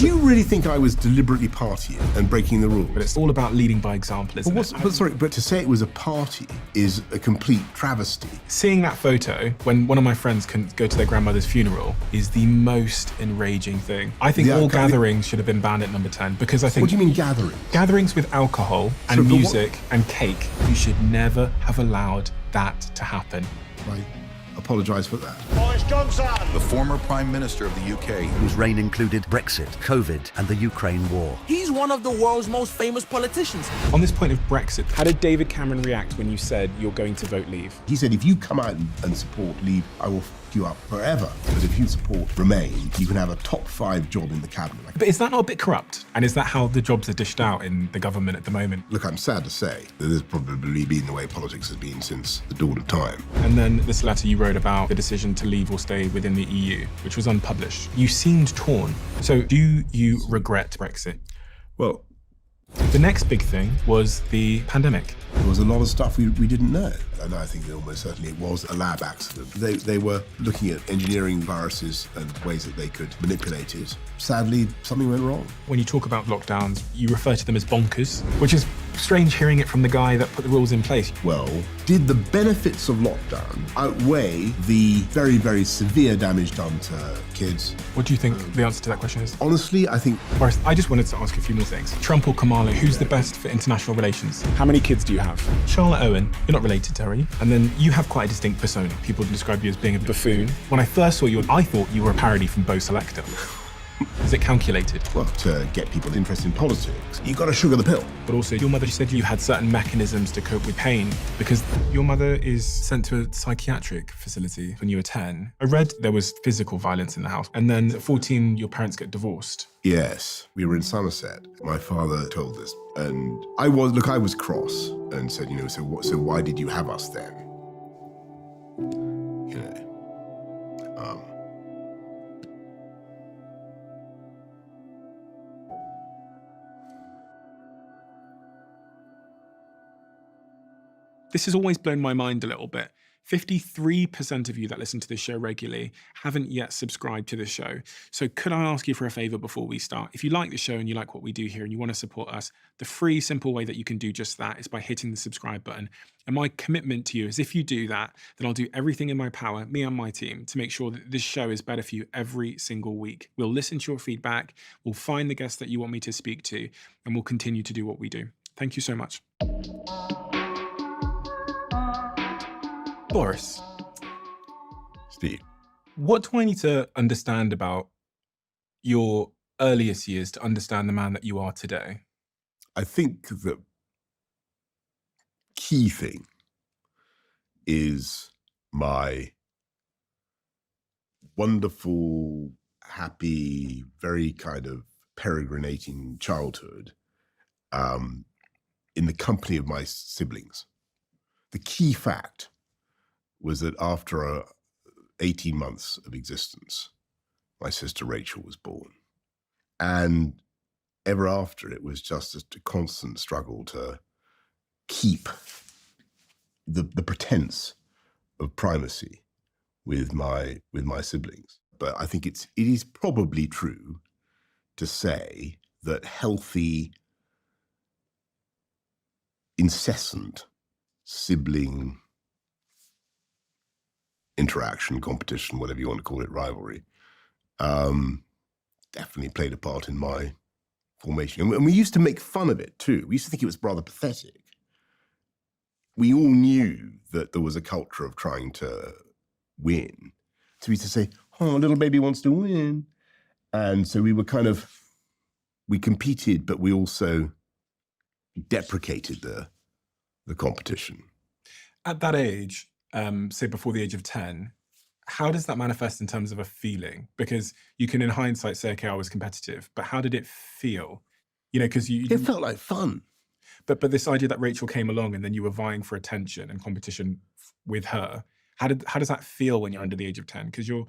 Do you really think I was deliberately partying and breaking the rules? But it's all about leading by example, isn't it? But to say it was a party is a complete travesty. Seeing that photo when one of my friends couldn't go to their grandmother's funeral is the most enraging thing. I think all gatherings should have been banned at number 10 because I think... What do you mean gatherings? Gatherings with alcohol and music and cake. You should never have allowed that to happen. I apologise for that. Boris Johnson! The former Prime Minister of the UK. Whose reign included Brexit, COVID, and the Ukraine war. He's one of the world's most famous politicians. On this point of Brexit, how did David Cameron react when you said you're going to vote Leave? He said, if you come out and support Leave, I will f*** you up forever. But if you support Remain, you can have a top 5 job in the cabinet. But is that not a bit corrupt? And is that how the jobs are dished out in the government at the moment? Look, I'm sad to say that this has probably been the way politics has been since the dawn of time. And then this letter you wrote about the decision to leave or stay within the EU, which was unpublished. You seemed torn. So do you regret Brexit? Well, the next big thing was the pandemic. There was a lot of stuff we didn't know. And I think that almost certainly it was a lab accident. They were looking at engineering viruses and ways that they could manipulate it. Sadly, something went wrong. When you talk about lockdowns, you refer to them as bonkers, which is strange hearing it from the guy that put the rules in place. Well, did the benefits of lockdown outweigh the very, very severe damage done to kids? What do you think the answer to that question is? Honestly, I think... Boris, I just wanted to ask a few more things. Trump or Kamala, who's the best for international relations? How many kids do you have? Charlotte Owen, you're not related to her, are you? And then you have quite a distinct persona. People describe you as being a buffoon. When I first saw you, I thought you were a parody from Bo Selector. Is it calculated? Well, to get people interested in politics, you've got to sugar the pill. But also, your mother said you had certain mechanisms to cope with pain because your mother is sent to a psychiatric facility when you were 10. I read there was physical violence in the house. And then at 14, your parents get divorced. Yes, we were in Somerset. My father told us, and I was cross and said, so why did you have us then? This has always blown my mind a little bit. 53% of you that listen to this show regularly haven't yet subscribed to this show. So could I ask you for a favor before we start? If you like the show and you like what we do here and you want to support us, the free, simple way that you can do just that is by hitting the subscribe button. And my commitment to you is if you do that, then I'll do everything in my power, me and my team, to make sure that this show is better for you every single week. We'll listen to your feedback, we'll find the guests that you want me to speak to, and we'll continue to do what we do. Thank you so much. Boris. Steve. What do I need to understand about your earliest years to understand the man that you are today? I think the key thing is my wonderful, happy, very kind of peregrinating childhood in the company of my siblings. The key fact was that after 18 months of existence, my sister Rachel was born. And ever after, it was just a constant struggle to keep the pretense of primacy with my siblings. But I think it is probably true to say that healthy, incessant sibling interaction, competition, whatever you want to call it, rivalry, definitely played a part in my formation. And we used to make fun of it too. We used to think it was rather pathetic. We all knew that there was a culture of trying to win. So we used to say, oh, little baby wants to win. And so we competed, but we also deprecated the competition. At that age, say before the age of 10, how does that manifest in terms of a feeling? Because you can, in hindsight, say, okay, I was competitive, but how did it feel? Because it felt like fun. But this idea that Rachel came along and then you were vying for attention and competition with her, how does that feel when you're under the age of 10? Because your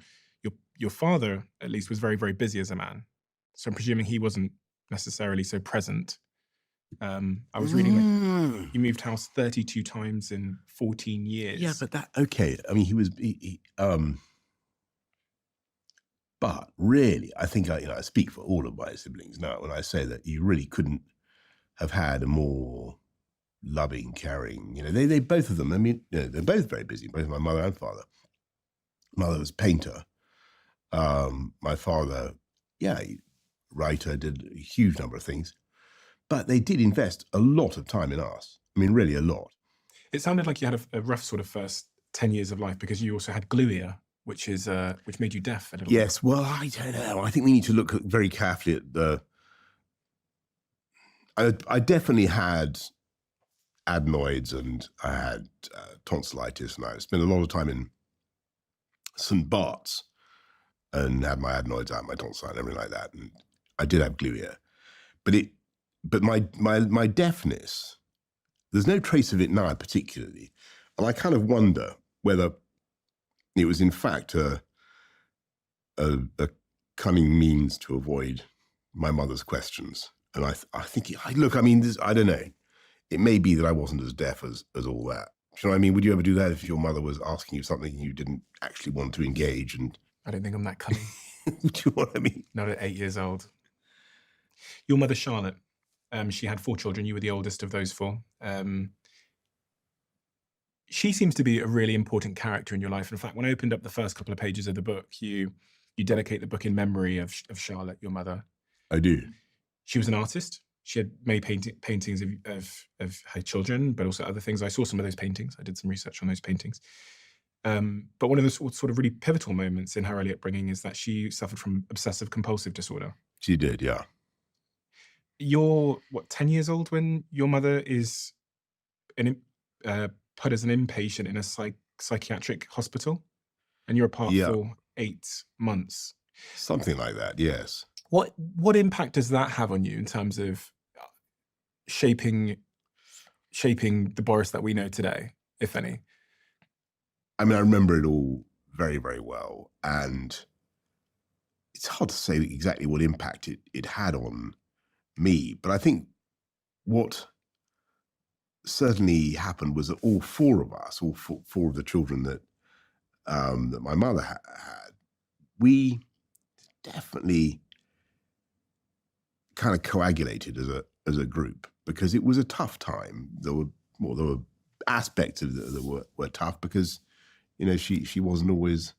father, at least, was very, very busy as a man. So I'm presuming he wasn't necessarily so present. I was reading that you moved house 32 times in 14 years. Yeah, but okay. I mean, But really, I think I speak for all of my siblings now when I say that you really couldn't have had a more loving, caring, they both of them, I mean, they're both very busy, both my mother and father. Mother was a painter. My father, writer, did a huge number of things. But they did invest a lot of time in us. I mean, really a lot. It sounded like you had a rough sort of first 10 years of life because you also had glue ear, which made you deaf a little bit. Yes, well, I don't know. I think we need to look very carefully at I definitely had adenoids and I had tonsillitis, and I spent a lot of time in St. Bart's and had my adenoids out, my tonsillitis, and everything like that. And I did have glue ear. But my deafness, there's no trace of it now particularly. And I kind of wonder whether it was in fact a cunning means to avoid my mother's questions. And I think, look, I mean, I don't know. It may be that I wasn't as deaf as all that. Do you know what I mean? Would you ever do that if your mother was asking you something you didn't actually want to engage? And I don't think I'm that cunning. do you know what I mean? Not at 8 years old. Your mother, Charlotte, she had 4 children. You were the oldest of those 4. She seems to be a really important character in your life. In fact, when I opened up the first couple of pages of the book, you dedicate the book in memory of Charlotte, your mother. I do. She was an artist. She had many paintings of her children, but also other things. I saw some of those paintings. I did some research on those paintings. But one of the sort of really pivotal moments in her early upbringing is that she suffered from obsessive compulsive disorder. She did, yeah. You're, 10 years old when your mother is put as an inpatient in a psychiatric hospital? And you're apart for 8 months. Something like that, yes. What impact does that have on you in terms of shaping the Boris that we know today, if any? I mean, I remember it all very, very well. And it's hard to say exactly what impact it had on me. But I think what certainly happened was that all 4 of us, all four of the children that my mother had, we definitely kind of coagulated as a group, because it was a tough time. There were aspects of it that were tough because, she wasn't always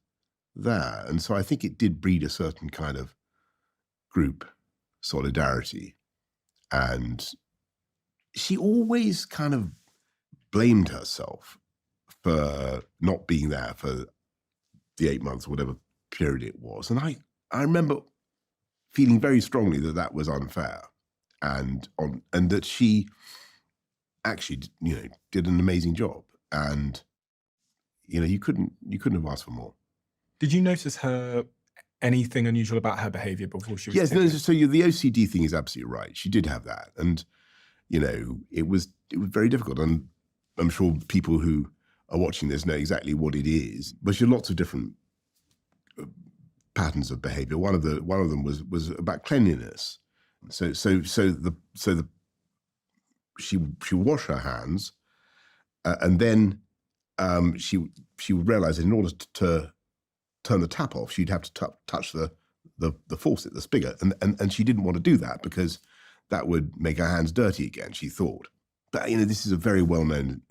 there. And so I think it did breed a certain kind of group solidarity. And she always kind of blamed herself for not being there for the 8 months, whatever period it was. And I remember feeling very strongly that was unfair, and that she actually, did an amazing job. And, you couldn't have asked for more. Did you notice anything unusual about her behavior before she was Yes, taken? so the OCD thing is absolutely right. She did have that. And, it was very difficult. And I'm sure people who are watching this know exactly what it is. But she had lots of different patterns of behavior. One of them was about cleanliness. So she would wash her hands, and then she would realize that in order to turn the tap off, she'd have to touch the faucet, the spigot, and she didn't want to do that because that would make her hands dirty again, she thought. But this is a very well-known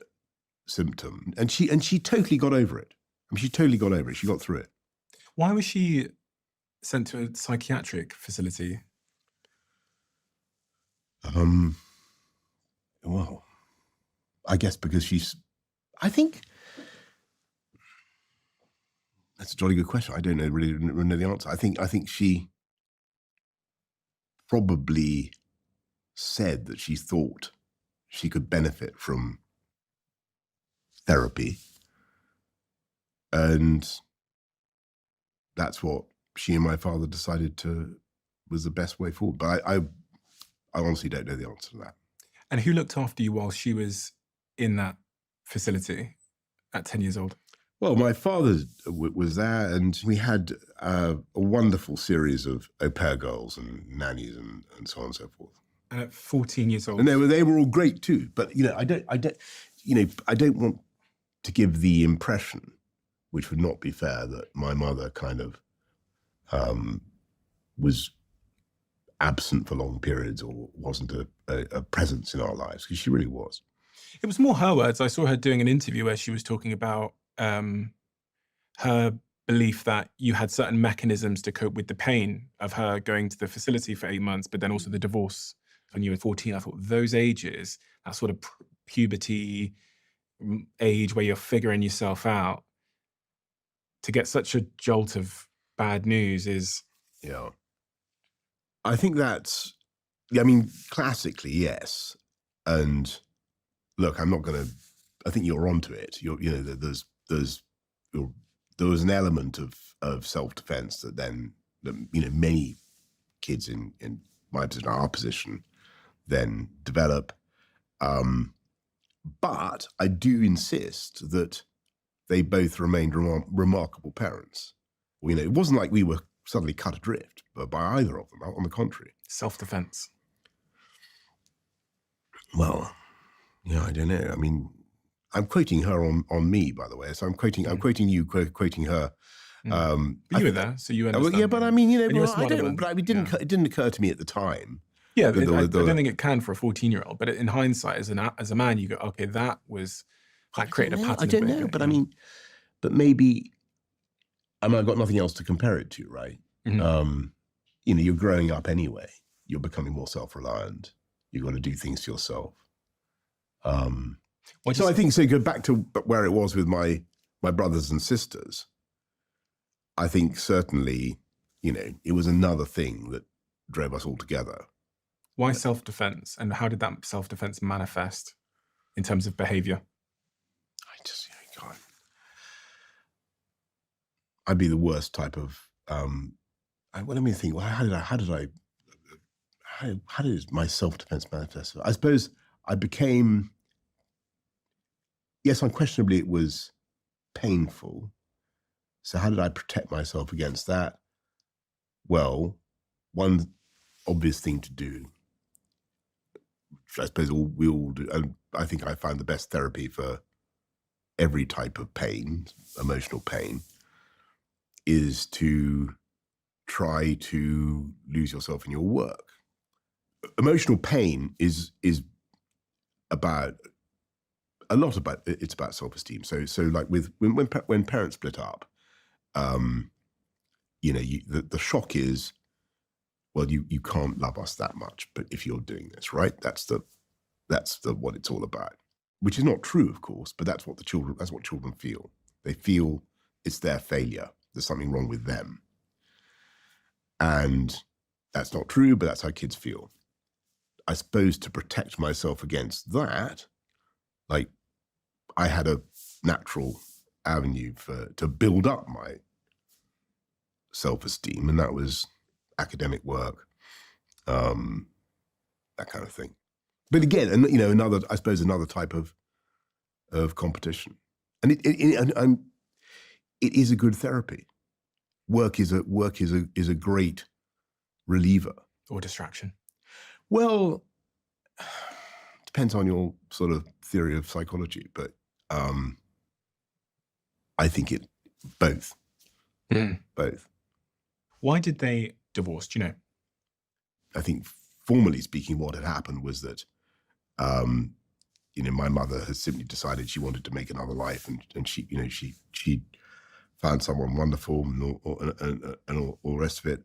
symptom, and she totally got over it. I mean, she totally got over it. She got through it. Why was she sent to a psychiatric facility? Well, I guess because I think that's a jolly good question. I don't really know the answer. I think she probably said that she thought she could benefit from therapy, and that's what she and my father decided was the best way forward. But I honestly don't know the answer to that. And who looked after you while she was in that facility at 10 years old? Well, my father was there, and we had a wonderful series of au pair girls and nannies and so on and so forth. And at 14 years old? And they were all great too. But I don't want to give the impression, which would not be fair, that my mother kind of was absent for long periods or wasn't a presence in our lives, because she really was. It was more her words. I saw her doing an interview where she was talking about her belief that you had certain mechanisms to cope with the pain of her going to the facility for 8 months, but then also the divorce when you were 14. I thought those ages, that sort of puberty age where you're figuring yourself out, to get such a jolt of bad news is... Yeah. I think that's, I mean, classically, yes. And look, I'm not going to, I think you're onto it. There was an element of self-defense that then, many kids in my position, our position, then develop. But I do insist that they both remained remarkable parents. It wasn't like we were suddenly cut adrift by either of them. On the contrary, self-defense. Well, I don't know. I mean, I'm quoting her on me, by the way. So I'm quoting you, quoting her. But you were there, so you understand. Well, yeah, but I mean, And you're a I smarter don't. man. But it didn't occur to me at the time. Yeah, I don't think it can for a 14-year-old. But in hindsight, as a man, you go, okay, that created a pattern. I don't know, but I mean, but maybe. I mean, I've got nothing else to compare it to, right? Mm-hmm. You're growing up anyway. You're becoming more self-reliant. You've got to do things for yourself. So I think, so go back to where it was with my brothers and sisters. I think certainly, it was another thing that drove us all together. Why self-defense, and how did that self-defense manifest in terms of behavior? God, I'd be the worst type of. Let me think. Well, how did my self-defense manifest? I suppose I became. Yes, unquestionably, it was painful. So how did I protect myself against that? Well, one obvious thing to do, which I suppose we all do, and I think I found the best therapy for every type of pain, emotional pain, is to try to lose yourself in your work. Emotional pain is about it's about self-esteem. So like when parents split up, the shock is, well, you can't love us that much, but if you're doing this, right, that's what it's all about. Which is not true, of course, but that's what children feel. They feel it's their failure. There's something wrong with them. And that's not true, but that's how kids feel. I suppose to protect myself against that, like, I had a natural avenue to build up my self-esteem, and that was academic work, that kind of thing. But again, another type of competition, and it is a good therapy. Work is a great reliever or distraction. Well, depends on your sort of theory of psychology, but I think it both. Both. Why did they divorce? Do you know? I think, formally speaking, what had happened was that, my mother has simply decided she wanted to make another life, and she found someone wonderful and all the rest of it.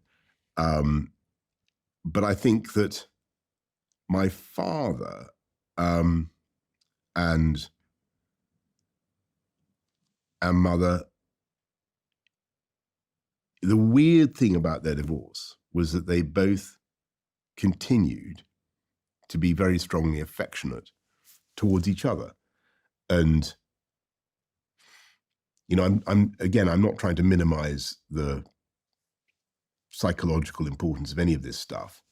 But I think that my father and mother, the weird thing about their divorce was that they both continued to be very strongly affectionate towards each other. And, I'm not trying to minimize the psychological importance of any of this stuff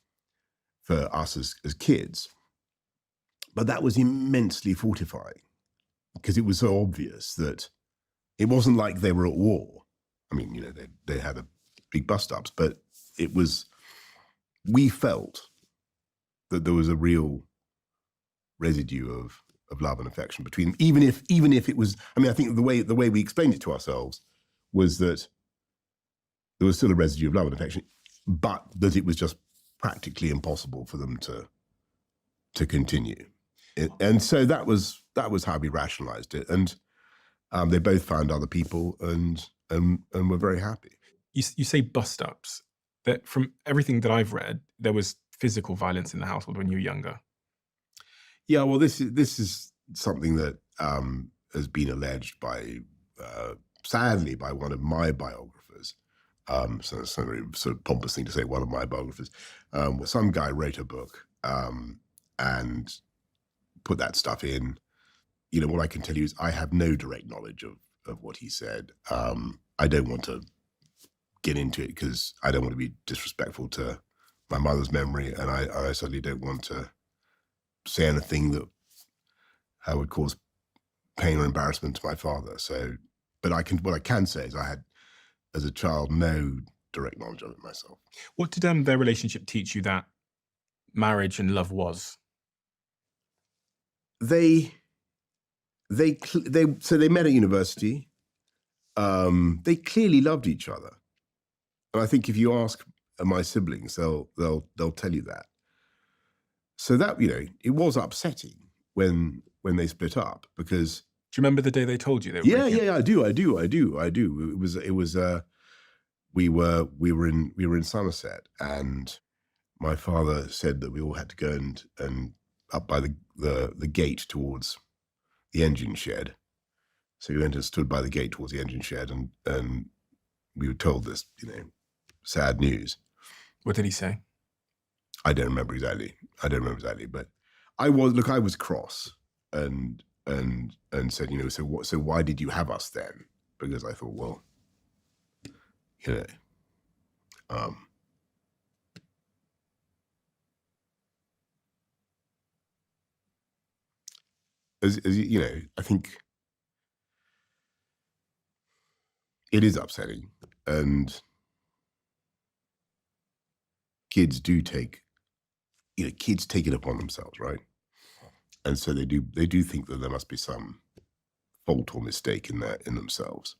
for us as kids. But that was immensely fortifying, because it was so obvious that it wasn't like they were at war. I mean, they had a big bust-ups, but we felt that there was a real residue of love and affection between them, even if it was, I mean, I think the way we explained it to ourselves was that there was still a residue of love and affection, but that it was just practically impossible for them to continue. And so that was how we rationalized it. And they both found other people and were very happy. You say bust-ups. That from everything that I've read, there was physical violence in the household when you were younger. Yeah, well, this is something that has been alleged by, sadly, by one of my biographers. So it's a very sort of pompous thing to say, one of my biographers. Some guy wrote a book and put that stuff in. You know, what I can tell you is I have no direct knowledge of what he said. I don't want to get into it because I don't want to be disrespectful to my mother's memory, and I certainly don't want to say anything that would cause pain or embarrassment to my father. So, but what I can say is I had, as a child, no direct knowledge of it myself. What did their relationship teach you that marriage and love was? So they met at university. They clearly loved each other, and I think if you ask my siblings, they'll tell you that. So that, you know, it was upsetting when they split up, because. Do you remember the day they told you they were breaking up? I do. It was we were in Somerset, and my father said that we all had to go and up by the gate towards the engine shed. So we went and stood by the gate towards the engine shed, and we were told this, you know, sad news. What did he say? I don't remember exactly, but I was cross and said, you know, so why did you have us then? Because I thought, well, you know, as you know, I think it is upsetting, and kids take it upon themselves, right? And so they do think that there must be some fault or mistake in themselves,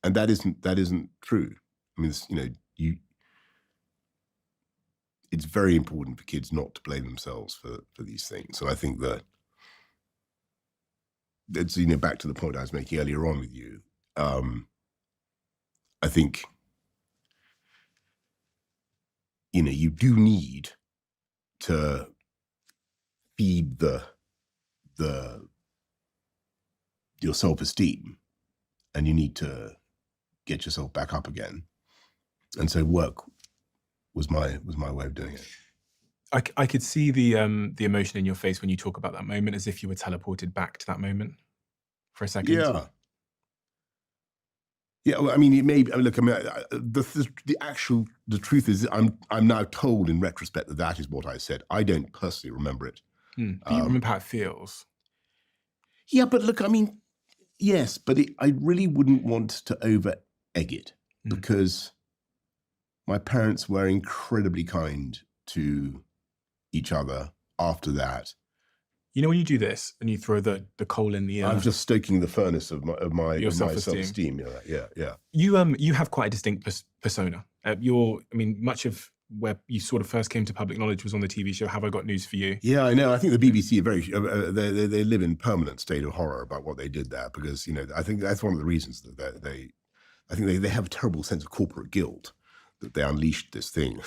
and that isn't true. I mean, you know, it's very important for kids not to blame themselves for these things. And I think that it's, you know, back to the point I was making earlier on with you. I think, you know, you do need to feed your self-esteem, and you need to get yourself back up again. And so work was my way of doing it. I could see the emotion in your face when you talk about that moment, as if you were teleported back to that moment for a second. Yeah. Yeah, well, I mean, it may be, I mean, look, I mean, the truth is, I'm now told in retrospect that is what I said. I don't personally remember it. But you remember how it feels. Yeah, but look, I mean, yes, but I really wouldn't want to over egg it, because my parents were incredibly kind to each other after that. You know, when you do this and you throw the coal in the air. I'm just stoking the furnace of my self-esteem. Yeah. You have quite a distinct persona. I mean, much of where you sort of first came to public knowledge was on the TV show Have I Got News for You? Yeah, I know. I think the BBC are they live in permanent state of horror about what they did there, because, you know, I think that's one of the reasons that they have a terrible sense of corporate guilt that they unleashed this thing.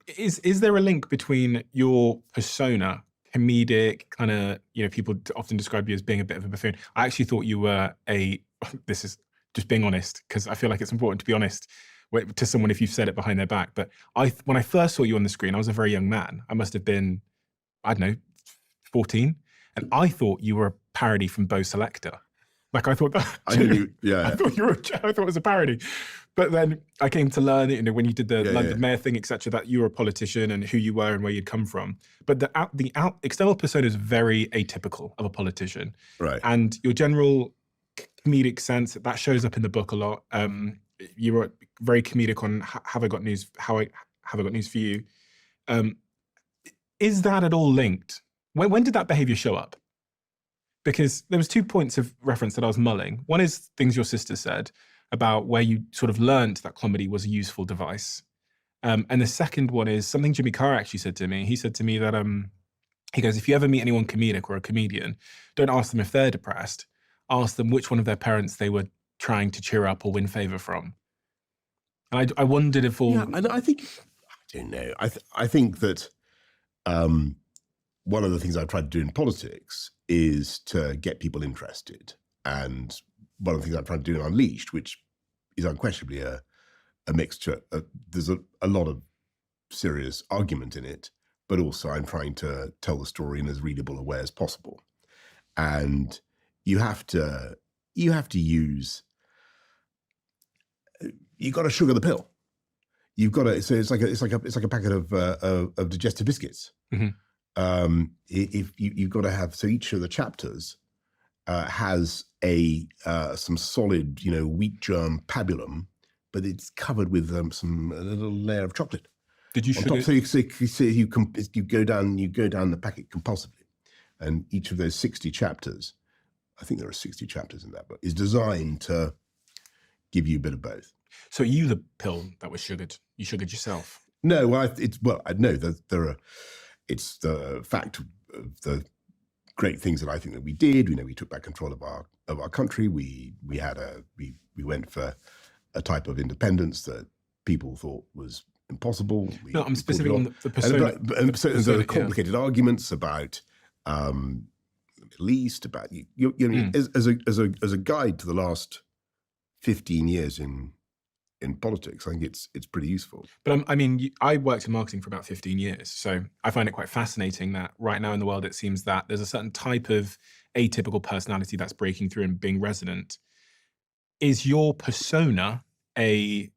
Is there a link between your persona, comedic, kind of, you know, people often describe you as being a bit of a buffoon? I actually thought you were this is just being honest, because I feel like it's important to be honest to someone if you've said it behind their back. But when I first saw you on the screen, I was a very young man. I must have been, I don't know, 14. And I thought you were a parody from Bo Selector. Like, I thought that. I thought I thought it was a parody. But then I came to learn, you know, when you did the London Mayor thing, etc., that you were a politician and who you were and where you'd come from. But the external persona is very atypical of a politician. Right. And your general comedic sense, that shows up in the book a lot. You were very comedic on Have I Got News for You. Is that at all linked? When did that behavior show up? Because there was 2 points of reference that I was mulling. One is things your sister said, about where you sort of learned that comedy was a useful device. And the second one is something Jimmy Carr actually said to me. He said to me that he goes, if you ever meet anyone comedic or a comedian, don't ask them if they're depressed. Ask them which one of their parents they were trying to cheer up or win favor from. And I wondered if all... Yeah, and I think, I don't know, I think that one of the things I've tried to do in politics is to get people interested. And one of the things I've tried to do in Unleashed, which is unquestionably a mixture, there's a lot of serious argument in it, but also I'm trying to tell the story in as readable a way as possible. And you have to use, you've got to sugar the pill. You've got to, so it's like a packet of digestive biscuits. Mhm. If you've got to have, so each of the chapters has some solid, wheat germ pabulum, but it's covered with a little layer of chocolate. Did you on sugar... top, so you go down the packet compulsively, and each of those 60 chapters, I think there are 60 chapters in that book, is designed to give you a bit of both. So you the pill that was sugared? You sugared yourself? No, well, I know that there are. It's the fact of the great things that I think that we did. We took back control of our country. We went for a type of independence that people thought was impossible. No, I'm specifically on the persona. And there are complicated arguments about the Middle East, about as a guide to the last 15 years in politics. I think it's pretty useful. But I worked in marketing for about 15 years, so I find it quite fascinating that right now in the world it seems that there's a certain type of atypical personality that's breaking through and being resonant. Is your persona a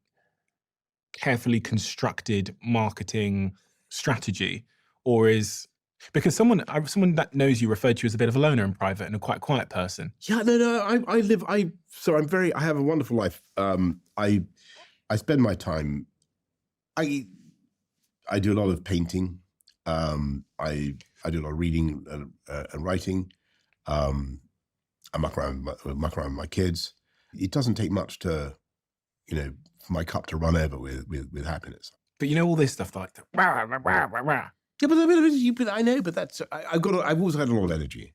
carefully constructed marketing strategy, or is... Because someone that knows you referred to you as a bit of a loner in private and a quite quiet person. Yeah, no. I have a wonderful life. I spend my time. I do a lot of painting. I do a lot of reading and writing. I muck around with my kids. It doesn't take much to, for my cup to run over with happiness. But all this stuff like that. Rah, rah, rah, rah, rah. Yeah, but I know, but that's I've always had a lot of energy.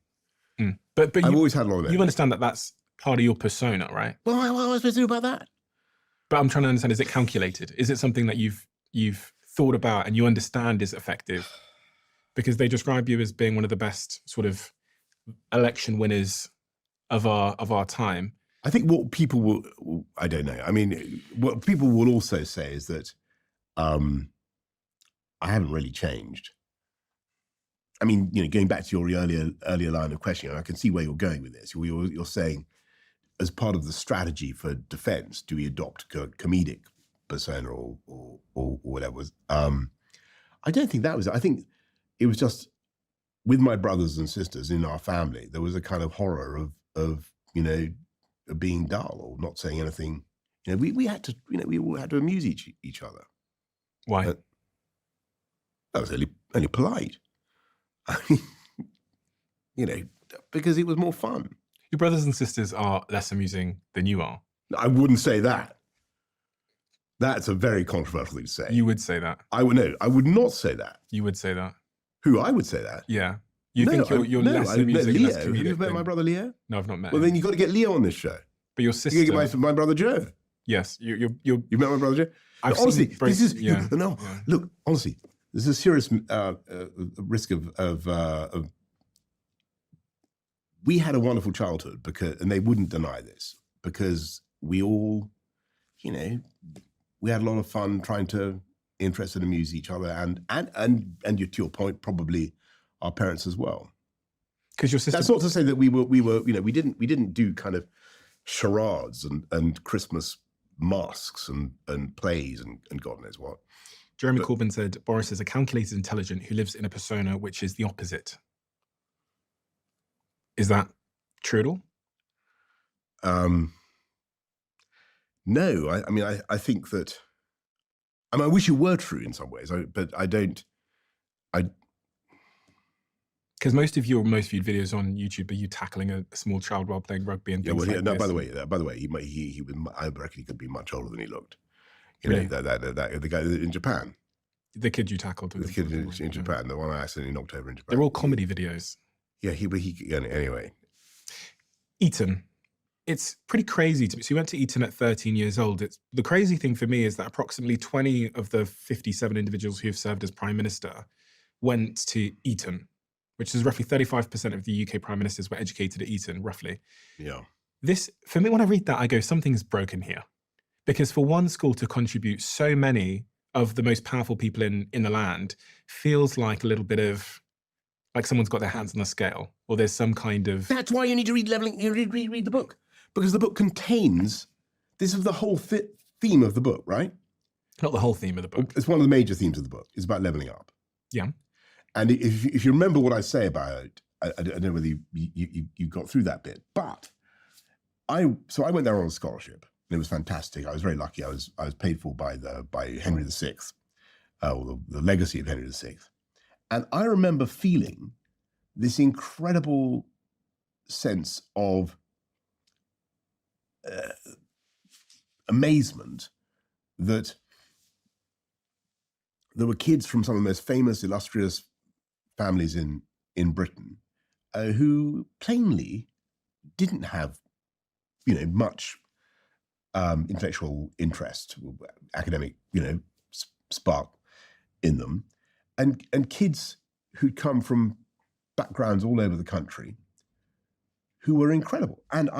But I've always had a lot of energy. You understand that that's part of your persona, right? Well, what am I supposed to do about that? But I'm trying to understand: is it calculated? Is it something that you've thought about and you understand is effective? Because they describe you as being one of the best sort of election winners of our time. I think what people will, I don't know. I mean, what people will also say is that I haven't really changed. I mean, going back to your earlier line of questioning, I can see where you're going with this. You're saying, as part of the strategy for defense, do we adopt a comedic persona or whatever? I don't think that was. I think it was just with my brothers and sisters in our family. There was a kind of horror of being dull or not saying anything. We had to. We all had to amuse each other. Why? That was only polite. I mean, because it was more fun. Your brothers and sisters are less amusing than you are. I wouldn't say that. That's a very controversial thing to say. You would say that. I would not say that. You would say that. Who? I would say that. Yeah. You think you're less amusing and less comedic. Have you met my brother Leo? No, I've not met him. Well, then you've got to get Leo on this show. But your sister... You got to get my brother Joe. Yes. You met my brother Joe? Honestly, this is... Yeah. No, yeah. Look, honestly, there's a serious risk of we had a wonderful childhood and they wouldn't deny this, because we all, we had a lot of fun trying to interest and amuse each other, and to your point, probably our parents as well. Because your sister... That's not to say that we we didn't do kind of charades and Christmas masks and plays and God knows what. Jeremy Corbyn said, Boris is a calculated intelligent who lives in a persona which is the opposite. Is that true at all? No, I think that, I wish it were true in some ways, but I don't, Because most of your most viewed videos on YouTube are you tackling a small child while playing rugby and Yeah, things well, like no. this. By the way, he was. I reckon he could be much older than he looked. You Really? know, the guy in Japan, The kid you tackled. the kid in Japan, the one I accidentally knocked over in Japan. They're all comedy videos. Yeah, anyway. Eton. It's pretty crazy to me. So you went to Eton at 13 years old. The crazy thing for me is that approximately 20 of the 57 individuals who have served as Prime Minister went to Eton, which is roughly 35% of the UK Prime Ministers were educated at Eton, roughly. Yeah. This, for me, when I read that, I go, something's broken here. Because for one school to contribute so many of the most powerful people in the land feels like a little bit of, like someone's got their hands on the scale, or there's some kind of... That's why you need to read Leveling. You read the book, because the book contains, this is the whole theme of the book, right? Not the whole theme of the book. It's one of the major themes of the book. It's about leveling up. Yeah. And if you remember what I say about it, I don't know whether you got through that bit, but I went there on a scholarship, and it was fantastic. I was very lucky. I was paid for by Henry VI, or the legacy of Henry VI. And I remember feeling this incredible sense of amazement that there were kids from some of the most famous, illustrious families in Britain who plainly didn't have, much intellectual interest, academic, spark in them. And kids who'd come from backgrounds all over the country who were incredible. And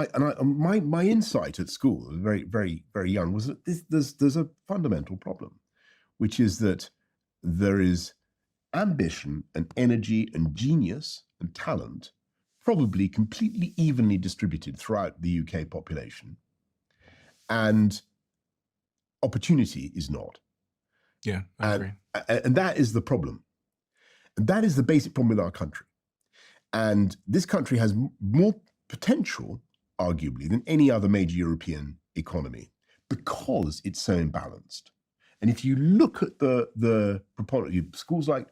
my insight at school, very, very, very young, was that there's a fundamental problem, which is that there is ambition and energy and genius and talent probably completely evenly distributed throughout the UK population. And opportunity is not. Yeah, I agree. And that is the problem. And that is the basic problem with our country. And this country has more potential, arguably, than any other major European economy because it's so imbalanced. And if you look at the schools like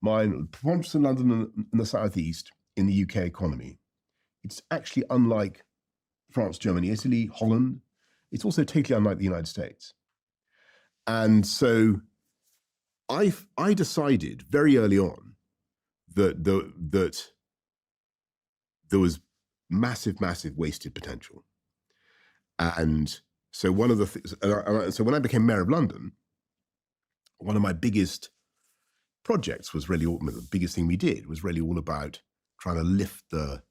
mine, preponderance in London and the Southeast in the UK economy, it's actually unlike France, Germany, Italy, Holland. It's also totally unlike the United States. And so I decided very early on that there was massive, massive wasted potential. And so one of the things, so when I became mayor of London, one of my biggest projects was really, the biggest thing we did was really all about trying to lift the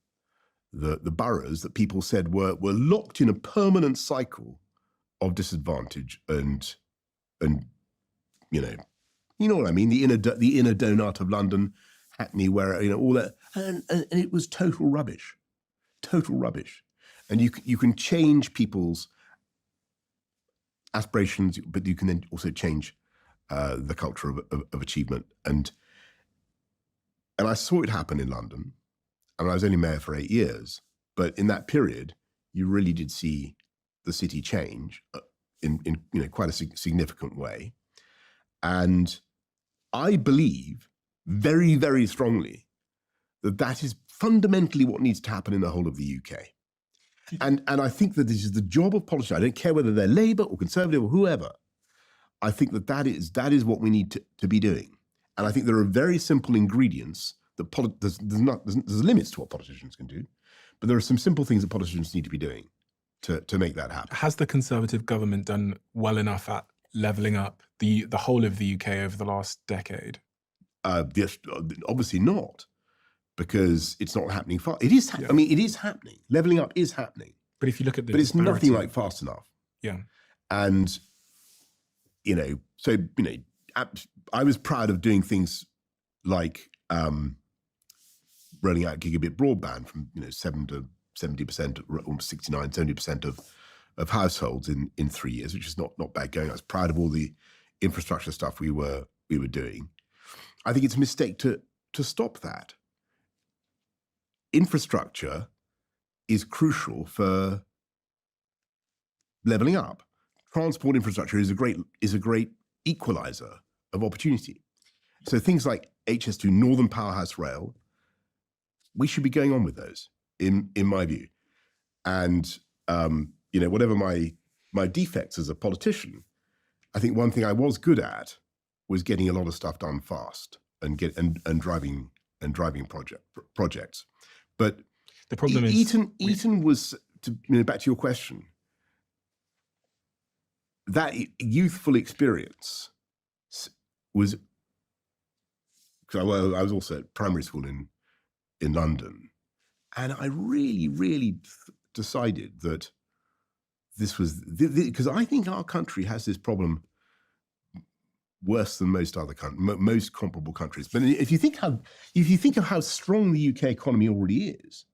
boroughs that people said were locked in a permanent cycle of disadvantage and you know what I mean, the inner donut of London, Hackney, where all that, and it was total rubbish. And you can change people's aspirations, but you can then also change the culture of achievement. And I saw it happen in London. And I was only mayor for 8 years, but in that period, you really did see the city change in quite a significant way. And I believe very, very strongly that is fundamentally what needs to happen in the whole of the UK. And I think that this is the job of politicians. I don't care whether they're Labour or Conservative or whoever. I think that is what we need to be doing. And I think there are very simple ingredients that there's limits to what politicians can do, but there are some simple things that politicians need to be doing to make that happen. Has the Conservative government done well enough at levelling up the whole of the UK over the last decade? Yes, obviously not, because it's not happening fast. It is. I mean, it is happening. Levelling up is happening. But if you look at the but it's nothing like fast enough. Yeah. And I was proud of doing things like rolling out gigabit broadband from 7 to 70%, or 69, 70% of households in 3 years, which is not bad going. I was proud of all the infrastructure stuff we were doing. I think it's a mistake to stop that. Infrastructure is crucial for leveling up. Transport infrastructure is a great equalizer of opportunity. So things like HS2, Northern Powerhouse Rail, we should be going on with those, in my view. And whatever my defects as a politician, I think one thing I was good at was getting a lot of stuff done fast and driving projects. But the problem is Eton was, back to your question, that youthful experience was, because I was also at primary school in London, and I really decided that this was, because I think our country has this problem worse than most comparable countries. But if you think of how strong the UK economy already is,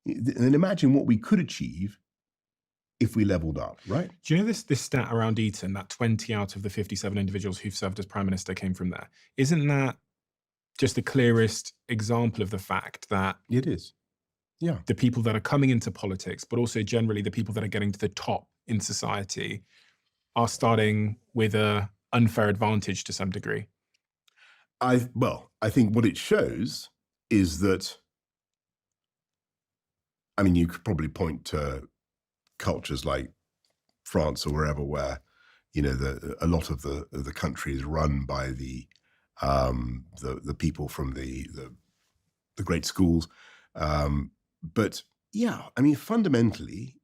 then imagine what we could achieve if we leveled up, right? Do you know this stat around Eton, that 20 out of the 57 individuals who've served as Prime Minister came from there? Isn't that just the clearest example of the fact that it is? Yeah. The people that are coming into politics, but also generally the people that are getting to the top in society, are starting with a unfair advantage to some degree. I think what it shows is that, you could probably point to cultures like France or wherever, where a lot of the country is run by the people from the great schools, but yeah, fundamentally,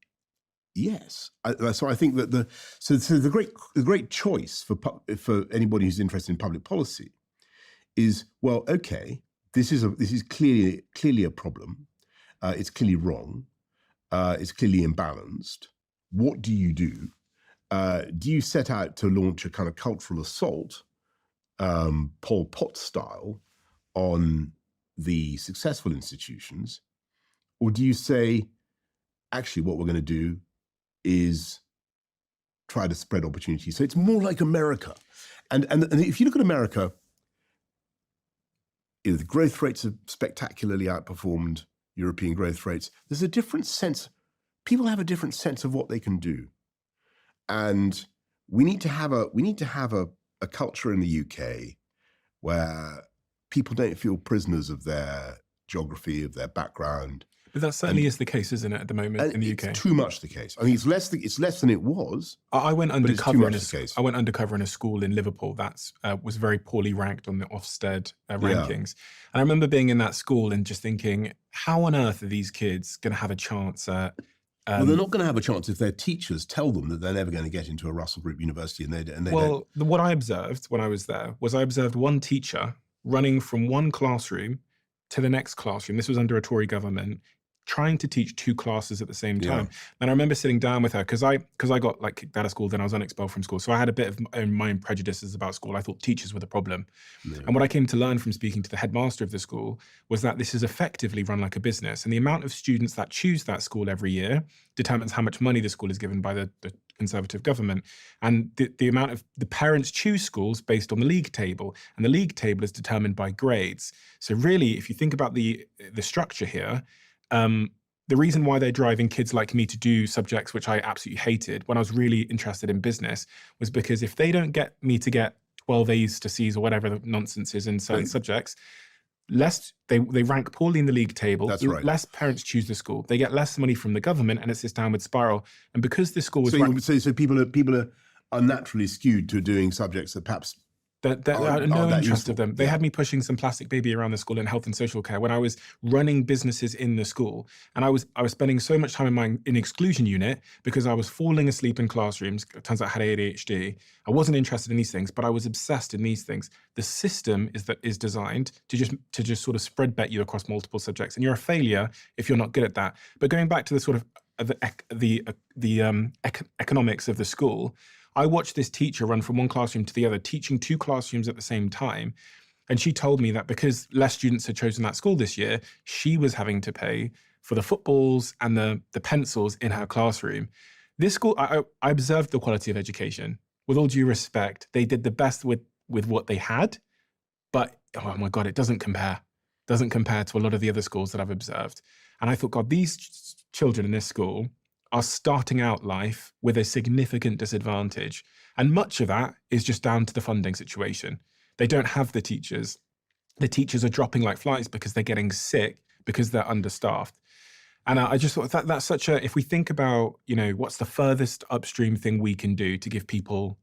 yes. So I think that the great choice for anybody who's interested in public policy is, well, okay, this is clearly a problem. It's clearly wrong. It's clearly imbalanced. What do you do? Do you set out to launch a kind of cultural assault, Pol Pot style, on the successful institutions? Or do you say, actually, what we're going to do is try to spread opportunity? So it's more like America. And if you look at America, the growth rates have spectacularly outperformed European growth rates. There's a different sense. People have a different sense of what they can do. And we need to have a culture in the UK where people don't feel prisoners of their geography, of their background. But that certainly is the case, isn't it, at the moment in the UK? It's too much the case. It's less than it was. I went undercover I went undercover in a school in Liverpool that was very poorly ranked on the Ofsted rankings. And I remember being in that school and just thinking, how on earth are these kids going to have a chance at... well, they're not going to have a chance if their teachers tell them that they're never going to get into a Russell Group university, and they don't. What I observed when I was there was I observed one teacher running from one classroom to the next classroom. This was under a Tory government, trying to teach two classes at the same time. And I remember sitting down with her because I got kicked out of school, then I was unexpelled from school. So I had a bit of my own prejudices about school. I thought teachers were the problem. Yeah. And what I came to learn from speaking to the headmaster of the school was that this is effectively run like a business. And the amount of students that choose that school every year determines how much money the school is given by the Conservative government. And the amount of the parents choose schools based on the league table, and the league table is determined by grades. So really, if you think about the structure here, the reason why they're driving kids like me to do subjects which I absolutely hated when I was really interested in business was because if they don't get me to get 12 A's to C's or whatever the nonsense is in certain subjects, they rank poorly in the league table. That's right. Less parents choose the school. They get less money from the government, and it's this downward spiral. And because this school was so people are unnaturally skewed to doing subjects that perhaps no interest of them. They had me pushing some plastic baby around the school in health and social care when I was running businesses in the school. And I was spending so much time in exclusion unit because I was falling asleep in classrooms. It turns out I had ADHD. I wasn't interested in these things, but I was obsessed in these things. The system is designed to just sort of spread bet you across multiple subjects. And you're a failure if you're not good at that. But going back to the sort of the economics of the school, I watched this teacher run from one classroom to the other, teaching two classrooms at the same time. And she told me that because less students had chosen that school this year, she was having to pay for the footballs and the pencils in her classroom. This school, I observed the quality of education. With all due respect, they did the best with what they had. But, oh my God, it doesn't compare. Doesn't compare to a lot of the other schools that I've observed. And I thought, God, these children in this school are starting out life with a significant disadvantage. And much of that is just down to the funding situation. They don't have the teachers. The teachers are dropping like flies because they're getting sick because they're understaffed. And I just thought that's such a, if we think about, what's the furthest upstream thing we can do to give people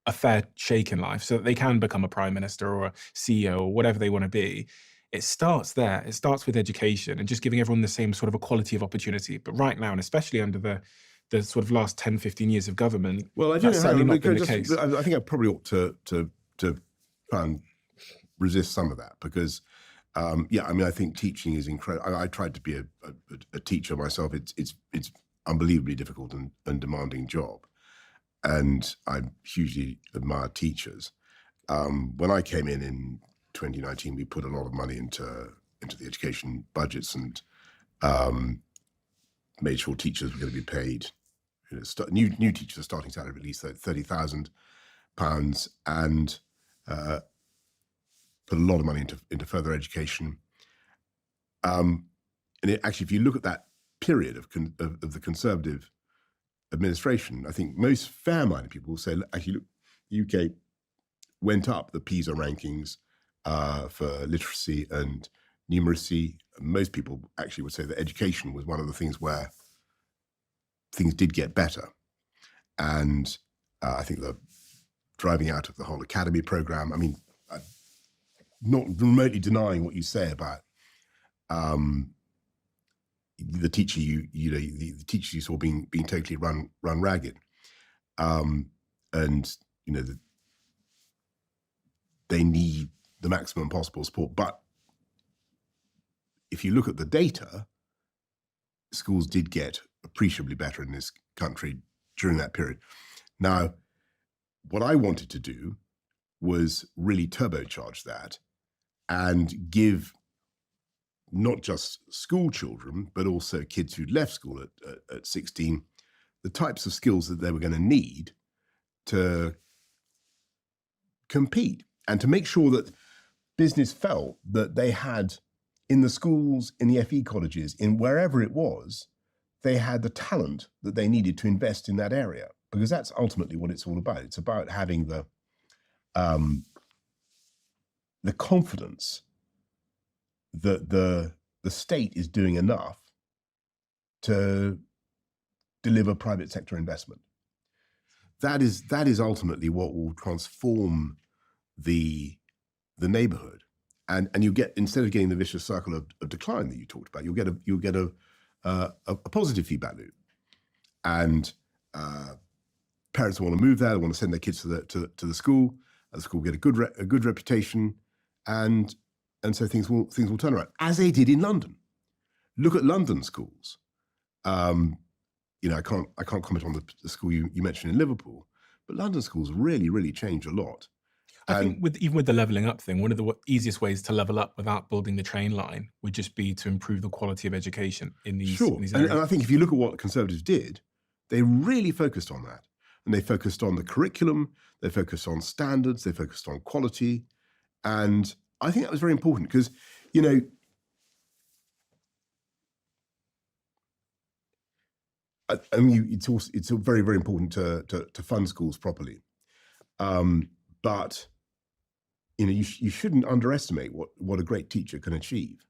a fair shake in life so that they can become a prime minister or a CEO or whatever they want to be, it starts there. It starts with education and just giving everyone the same sort of equality of opportunity. But right now, and especially under the sort of last 10, 15 years of government, Well, I that's don't certainly know. not been the case. I think I probably ought to try and resist some of that because, I think teaching is incredible. I tried to be a teacher myself. It's unbelievably difficult and demanding job, and I hugely admire teachers. When I came in 2019, we put a lot of money into the education budgets and made sure teachers were going to be paid. New teachers, a starting salary of at least £30,000, and put a lot of money into further education. And actually, if you look at that period of the Conservative administration, I think most fair-minded people will say, actually, look, the UK went up the PISA rankings for literacy and numeracy. Most people actually would say that education was one of the things where things did get better. And I think the driving out of the whole academy program, I mean, I'm not remotely denying what you say about the teacher the teachers you saw being totally run ragged, and they need the maximum possible support. But if you look at the data, schools did get appreciably better in this country during that period. Now, what I wanted to do was really turbocharge that and give not just school children, but also kids who'd left school at 16, the types of skills that they were going to need to compete and to make sure that business felt that they had in the schools, in the FE colleges, in wherever it was, they had the talent that they needed to invest in that area, because that's ultimately what it's all about. It's about having the confidence that the state is doing enough to deliver private sector investment. That is ultimately what will transform the neighborhood, and you get, instead of getting the vicious circle of decline that you talked about, you'll get a positive feedback loop, and parents want to move there. They want to send their kids to the school. The school get a good reputation, and so things will turn around, as they did in London. Look at London schools. I can't comment on the school you mentioned in Liverpool, but London schools really changed a lot. I think even with the levelling up thing, one of the easiest ways to level up without building the train line would just be to improve the quality of education in these, sure. in these areas. And I think if you look at what Conservatives did, they really focused on that. And they focused on the curriculum, they focused on standards, they focused on quality. And I think that was very important because, I mean, it's very, very important to fund schools properly. But you shouldn't underestimate what a great teacher can achieve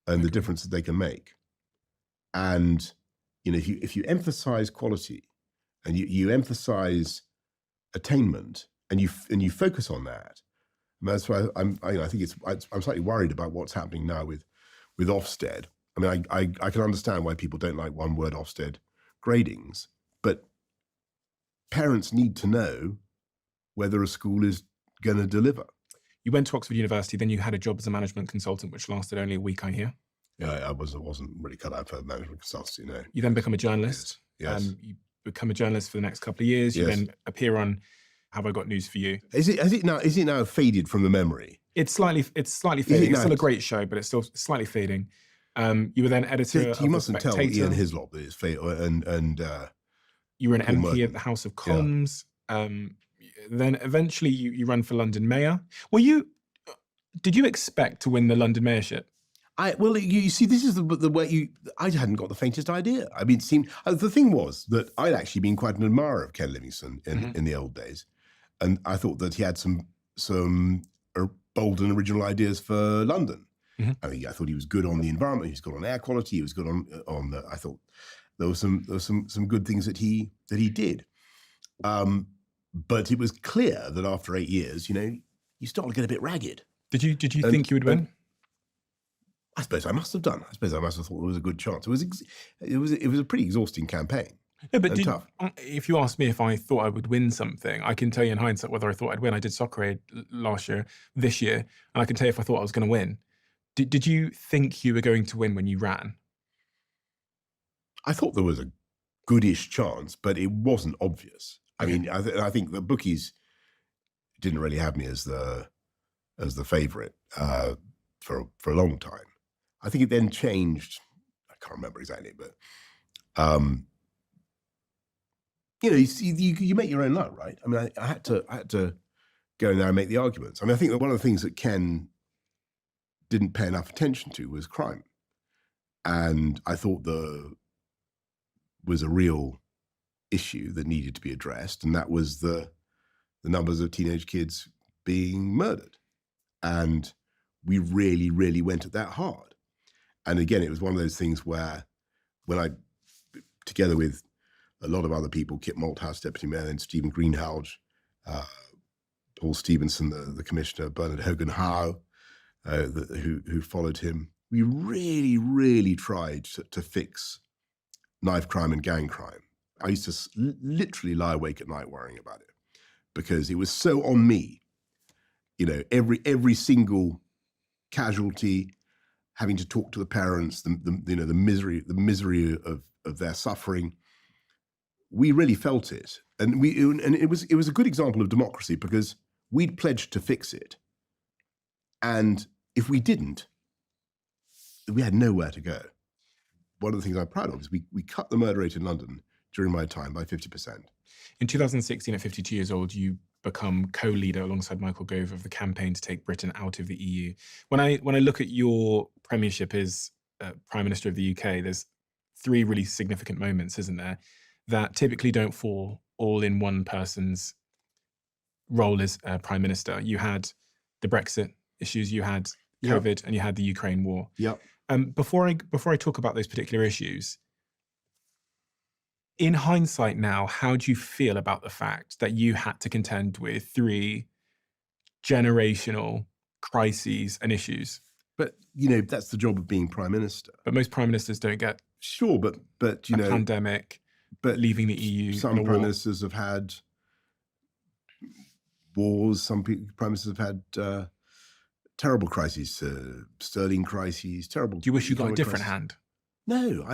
and the difference that they can make. And if you emphasize quality and you emphasize attainment and you focus on that, and that's why I'm slightly worried about what's happening now with Ofsted. I mean, I can understand why people don't like one word Ofsted gradings, but parents need to know whether a school is going to deliver. You went to Oxford University, then you had a job as a management consultant, which lasted only a week, I hear. Yeah, I wasn't really cut out for management consultancy, no. You then become a journalist. Yes. You become a journalist for the next couple of years. You Yes. then appear on Have I Got News for You? Is it now faded from the memory? It's slightly fading. It's still a great show, but it's still slightly fading. You were then editor of You The mustn't tell Spectator. Ian Hislop that it's faded, and You were an Paul MP Merton. at the House of Commons. Then eventually you run for London Mayor. Did you expect to win the London mayorship? You see, this is the way I hadn't got the faintest idea. I mean, it seemed, the thing was that I'd actually been quite an admirer of Ken Livingstone in the old days. And I thought that he had some bold and original ideas for London. I thought he was good on the environment. He was good on air quality. He was good on the. I thought there was some good things that he did. But it was clear that after 8 years, you start to get a bit ragged. Did you think you would win? I suppose I must have done. I suppose I must have thought there was a good chance. It was a pretty exhausting campaign. No, but tough. If you asked me if I thought I would win something, I can tell you in hindsight whether I thought I'd win. I did Soccer Aid this year, and I can tell you if I thought I was going to win. Did you think you were going to win when you ran? I thought there was a goodish chance, but it wasn't obvious. I mean, I think the bookies didn't really have me as the favourite for a long time. I think it then changed. I can't remember exactly, but you make your own luck, right? I mean, I had to go in there and make the arguments. I mean, I think that one of the things that Ken didn't pay enough attention to was crime, and I thought there was a real issue that needed to be addressed, and that was the numbers of teenage kids being murdered, and we really, really went at that hard. And again, it was one of those things where, when I, together with a lot of other people, Kit Malthouse, Deputy Mayor, and Stephen Greenhalgh, Paul Stevenson, the Commissioner, Bernard Hogan-Howe, who followed him, we really, really tried to fix knife crime and gang crime. I used to literally lie awake at night worrying about it, because it was so on me. Every single casualty, having to talk to the parents, the misery of their suffering. We really felt it, and it was a good example of democracy, because we'd pledged to fix it, and if we didn't, we had nowhere to go. One of the things I'm proud of is we cut the murder rate in London during my time by 50%. In 2016, at 52 years old, you become co-leader alongside Michael Gove of the campaign to take Britain out of the EU. When I look at your premiership as Prime Minister of the UK, there's 3 really significant moments, isn't there, that typically don't fall all in one person's role as Prime Minister. You had the Brexit issues, you had COVID, and you had the Ukraine war. Yep. Before I talk about those particular issues, in hindsight now, how do you feel about the fact that you had to contend with 3 generational crises and issues? But that's the job of being Prime Minister. But most Prime Ministers don't get but a pandemic, but leaving the EU. Some Prime Ministers have had wars. Some Prime Ministers have had terrible crises, sterling crises, terrible. Do you wish you got a different crises. hand? No,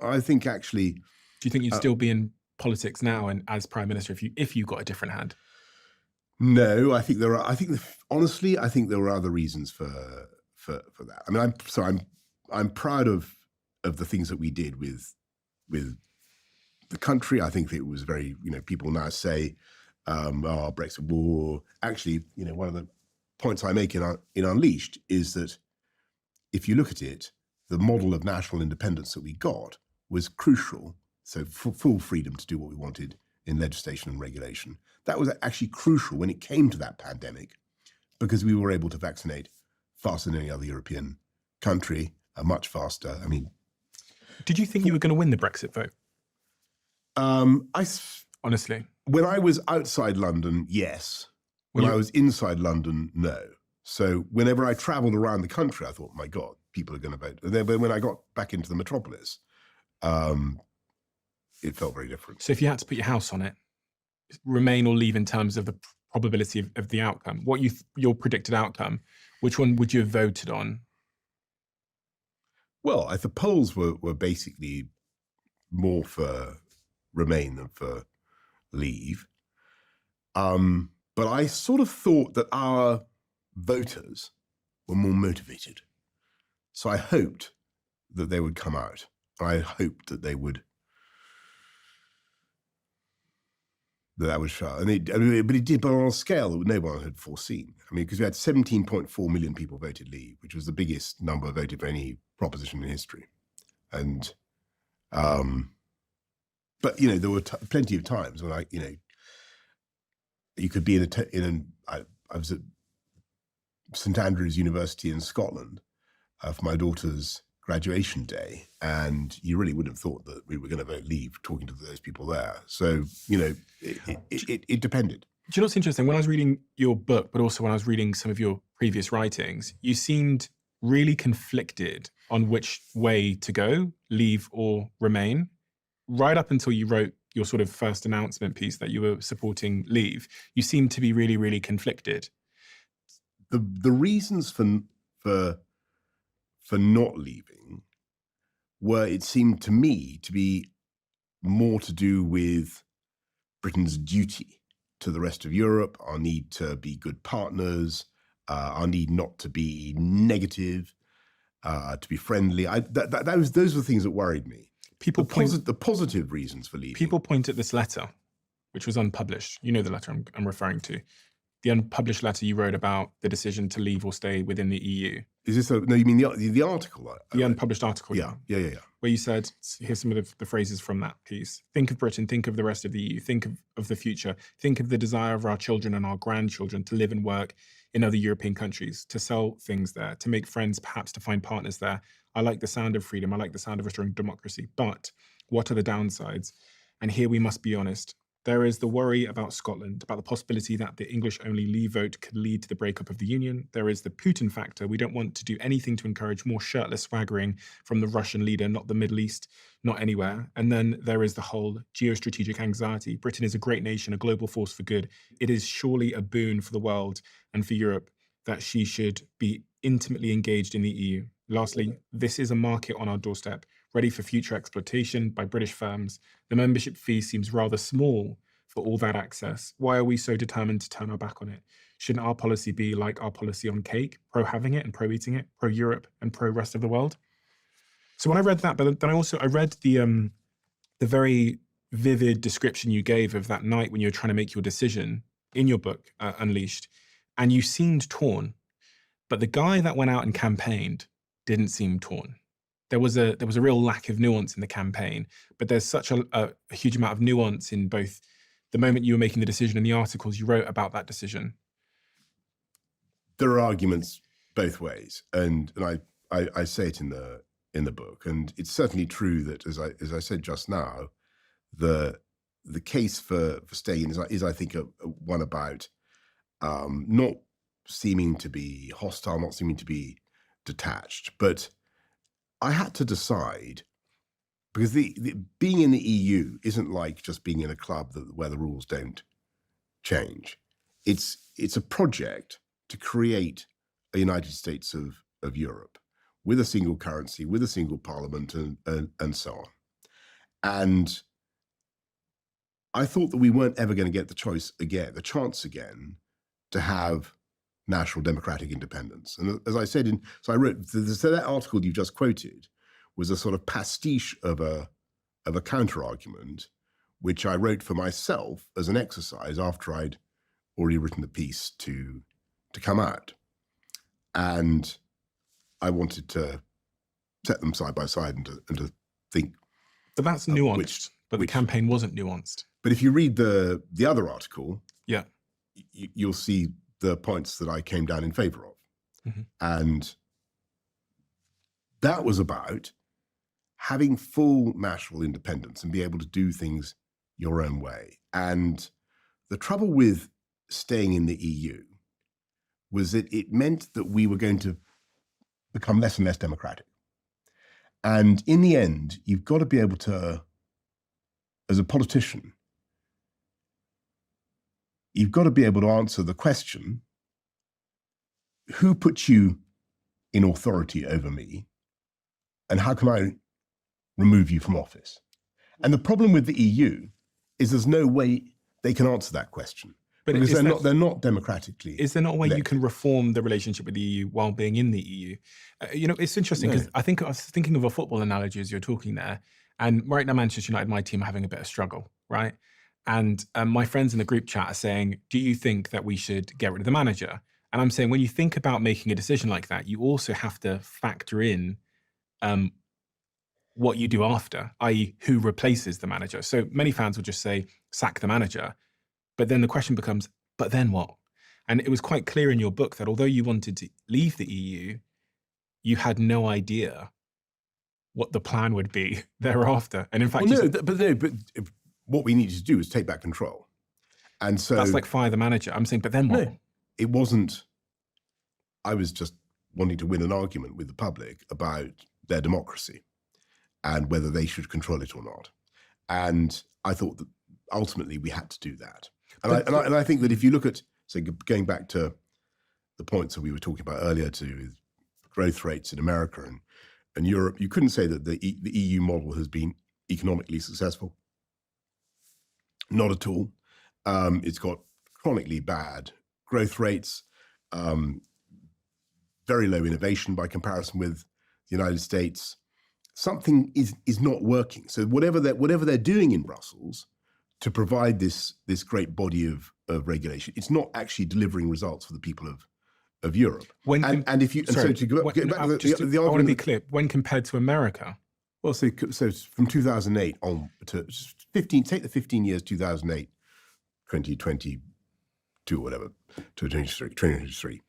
I think actually. Do you think you'd still be in politics now and as Prime Minister if you got a different hand? No, I think there are. Honestly, I think there were other reasons for that. I mean, I'm proud of the things that we did with the country. I think that it was very, people now say, Brexit war. Actually, one of the points I make in Unleashed is that if you look at it, the model of national independence that we got was crucial. So full freedom to do what we wanted in legislation and regulation. That was actually crucial when it came to that pandemic, because we were able to vaccinate faster than any other European country, much faster. I mean, did you think you were going to win the Brexit vote? Honestly, when I was outside London, yes. When I was inside London, no. So whenever I travelled around the country, I thought, my God, people are going to vote. And then when I got back into the metropolis, it felt very different. So if you had to put your house on it, remain or leave in terms of the probability of the outcome, your predicted outcome, which one would you have voted on? Well, the polls were basically more for remain than for leave. But I sort of thought that our voters were more motivated. So I hoped that they would come out. I hoped that they would, that would show. But it did, but on a scale that no one had foreseen. I mean, because we had 17.4 million people voted leave, which was the biggest number voted for any proposition in history. And, but, there were plenty of times when you could be I was at St Andrews University in Scotland, for my daughter's graduation day, and you really wouldn't have thought that we were going to vote leave talking to those people there. So, it depended. Do you know what's interesting? When I was reading your book, but also when I was reading some of your previous writings, you seemed really conflicted on which way to go, leave or remain, right up until you wrote your sort of first announcement piece that you were supporting leave. You seemed to be really, really conflicted. The reasons for not leaving were, it seemed to me, to be more to do with Britain's duty to the rest of Europe, our need to be good partners, our need not to be negative, to be friendly. Those were the things that worried me. The positive reasons for leaving. People point at this letter, which was unpublished. You know the letter I'm referring to. The unpublished letter you wrote about the decision to leave or stay within the EU. Is this no? You mean the article? The unpublished article. Yeah. Where you said, here's some of the phrases from that piece. Think of Britain, think of the rest of the EU, think of the future, think of the desire of our children and our grandchildren to live and work in other European countries, to sell things there, to make friends, perhaps to find partners there. I like the sound of freedom. I like the sound of restoring democracy. But what are the downsides? And here we must be honest. There is the worry about Scotland, about the possibility that the English-only leave vote could lead to the breakup of the union. There is the Putin factor. We don't want to do anything to encourage more shirtless swaggering from the Russian leader, not the Middle East, not anywhere. And then there is the whole geostrategic anxiety. Britain is a great nation, a global force for good. It is surely a boon for the world and for Europe that she should be intimately engaged in the EU. Lastly, this is a market on our doorstep, ready for future exploitation by British firms. The membership fee seems rather small for all that access. Why are we so determined to turn our back on it? Shouldn't our policy be like our policy on cake, pro having it and pro eating it, pro Europe and pro rest of the world? So when I read that, but then I read the very vivid description you gave of that night when you were trying to make your decision in your book, Unleashed, and you seemed torn. But the guy that went out and campaigned didn't seem torn. There was a real lack of nuance in the campaign, but there's such a huge amount of nuance in both the moment you were making the decision and the articles you wrote about that decision. There are arguments both ways, and I say it in the book, and it's certainly true that, as I said just now, the case for staying is I think one about not seeming to be hostile, not seeming to be detached, but I had to decide, because the being in the EU isn't like just being in a club where the rules don't change. It's a project to create a United States of Europe with a single currency, with a single parliament, and so on. And I thought that we weren't ever going to get the chance again to have national democratic independence. And as I said, so I wrote, so that article you just quoted was a sort of pastiche of a counter argument, which I wrote for myself as an exercise after I'd already written the piece to come out. And I wanted to set them side by side and to think. But that's nuanced, but the campaign wasn't nuanced. But if you read the other article, yeah, you'll see the points that I came down in favor of. Mm-hmm. And that was about having full national independence and be able to do things your own way. And the trouble with staying in the EU was that it meant that we were going to become less and less democratic. And in the end, you've got to be able to, as a politician, you've got to be able to answer the question, who put you in authority over me, and how can I remove you from office? And the problem with the EU is there's no way they can answer that question, but because they're not democratically. Is there not a way elected. you can reform the relationship with the EU while being in the EU? It's interesting because I was thinking of a football analogy as you're talking there, and right now Manchester United, my team, are having a bit of struggle, right? And my friends in the group chat are saying, do you think that we should get rid of the manager? And I'm saying, when you think about making a decision like that, you also have to factor in what you do after, i.e. who replaces the manager. So many fans will just say, sack the manager. But then the question becomes, but then what? And it was quite clear in your book that although you wanted to leave the EU, you had no idea what the plan would be thereafter. And in fact, but what we needed to do was take back control. And so that's like fire the manager. I'm saying, but then what? No, it wasn't. I was just wanting to win an argument with the public about their democracy and whether they should control it or not. And I thought that ultimately we had to do that. And I think that if you look at, so going back to the points that we were talking about earlier, to growth rates in America and Europe, you couldn't say that the EU model has been economically successful. Not at all. It's got chronically bad growth rates, very low innovation by comparison with the United States. Something is not working. So whatever they're doing in Brussels to provide this great body of regulation, it's not actually delivering results for the people of Europe. I want to be clear. When compared to America, well, so from 2008 on to 15. Take the 15 years, 2008, 2022, whatever, to 2023.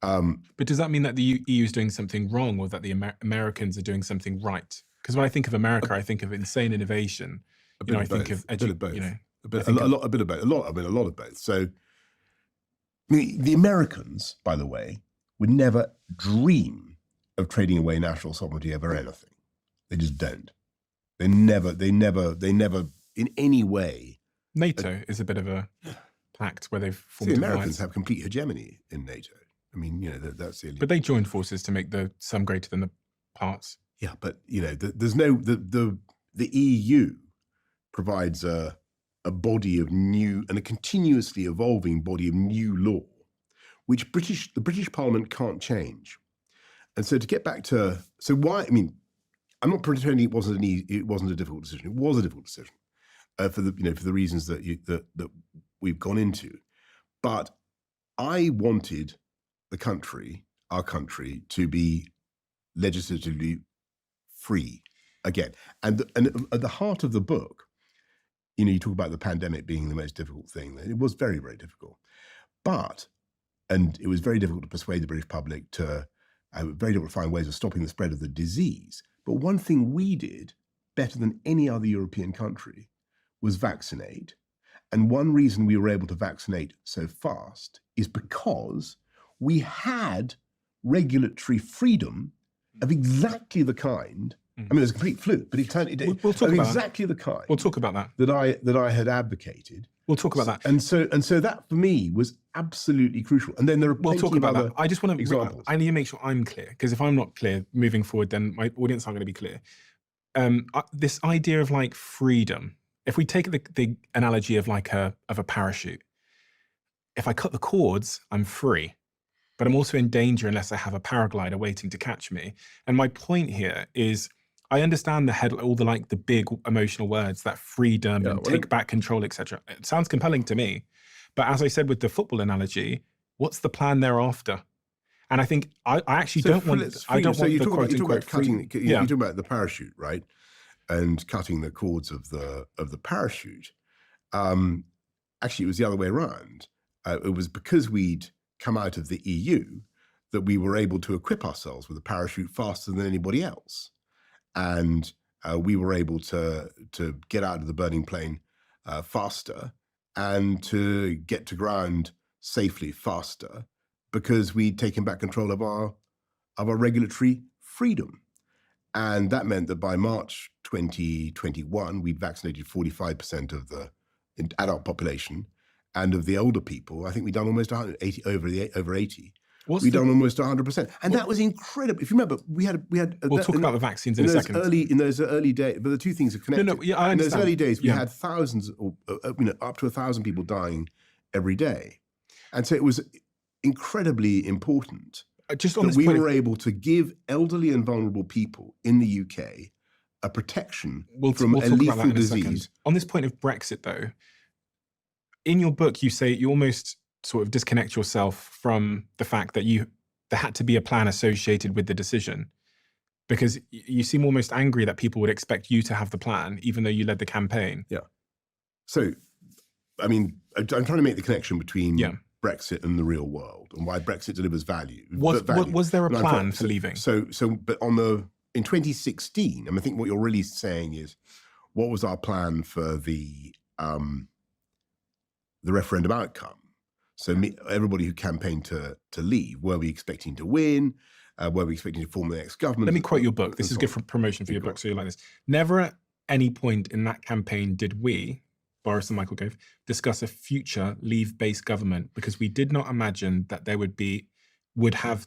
But does that mean that the EU is doing something wrong, or that the Americans are doing something right? Because when I think of America, I think of insane innovation. I think of a bit of both. A bit of both. So, the Americans, by the way, would never dream of trading away national sovereignty over anything. They just don't. They never in any way. NATO is a bit of a pact where they've formed. The Americans have complete hegemony in NATO. I mean, that's the. But they joined forces to make the sum greater than the parts. Yeah, but there's no the EU provides a body of new and a continuously evolving body of new law, which the British Parliament can't change. And so to get back to why, I mean, I'm not pretending it wasn't a difficult decision. It was a difficult decision for the reasons that we've gone into. But I wanted our country, to be legislatively free again. And at the heart of the book, you talk about the pandemic being the most difficult thing. It was very, very difficult. And it was very difficult to persuade the British public very difficult to find ways of stopping the spread of the disease. But one thing we did better than any other European country was vaccinate. And one reason we were able to vaccinate so fast is because we had regulatory freedom of exactly the kind. I mean, it was a complete fluke, but we'll talk about exactly the kind. We'll talk about that. That I had advocated. We'll talk about that. And so that for me was absolutely crucial. And then there are plenty of other I just want to examples. I need to make sure I'm clear, because if I'm not clear moving forward, then my audience aren't going to be clear. This idea of like freedom. If we take the analogy of a parachute, if I cut the cords, I'm free. But I'm also in danger unless I have a paraglider waiting to catch me. And my point here is, I understand all the big emotional words, that freedom and take back control, etc. It sounds compelling to me. But as I said with the football analogy, what's the plan thereafter? And I think I actually don't want the quote unquote freedom. You talk about the parachute, right? And cutting the cords of the parachute. Actually, it was the other way around. It was because we'd come out of the EU that we were able to equip ourselves with a parachute faster than anybody else. And we were able to get out of the burning plane faster and to get to ground safely faster because we'd taken back control of our regulatory freedom. And that meant that by March 2021, we'd vaccinated 45% of the adult population, and of the older people, I think we'd done almost 180 over 80. We'd done almost 100%, and that was incredible. If you remember, we had. We'll talk about the vaccines in a second. In those early days, but the two things are connected. I understand. In those early days, we had thousands, or up to 1,000 people dying every day, and so it was incredibly important that we were able to give elderly and vulnerable people in the UK a protection from a lethal disease. On this point of Brexit, though, in your book, you say you almost sort of disconnect yourself from the fact that there had to be a plan associated with the decision, because you seem almost angry that people would expect you to have the plan, even though you led the campaign. Yeah. So, I mean, I'm trying to make the connection between Brexit and the real world, and why Brexit delivers value. Was there a plan for leaving? But in 2016, I think what you're really saying is, what was our plan for the referendum outcome? So everybody who campaigned to leave, were we expecting to win? Were we expecting to form the next government? Let me quote your book. This is good for promotion for your book, so you like this. Never at any point in that campaign did we, Boris and Michael Gove, discuss a future leave-based government, because we did not imagine that we would have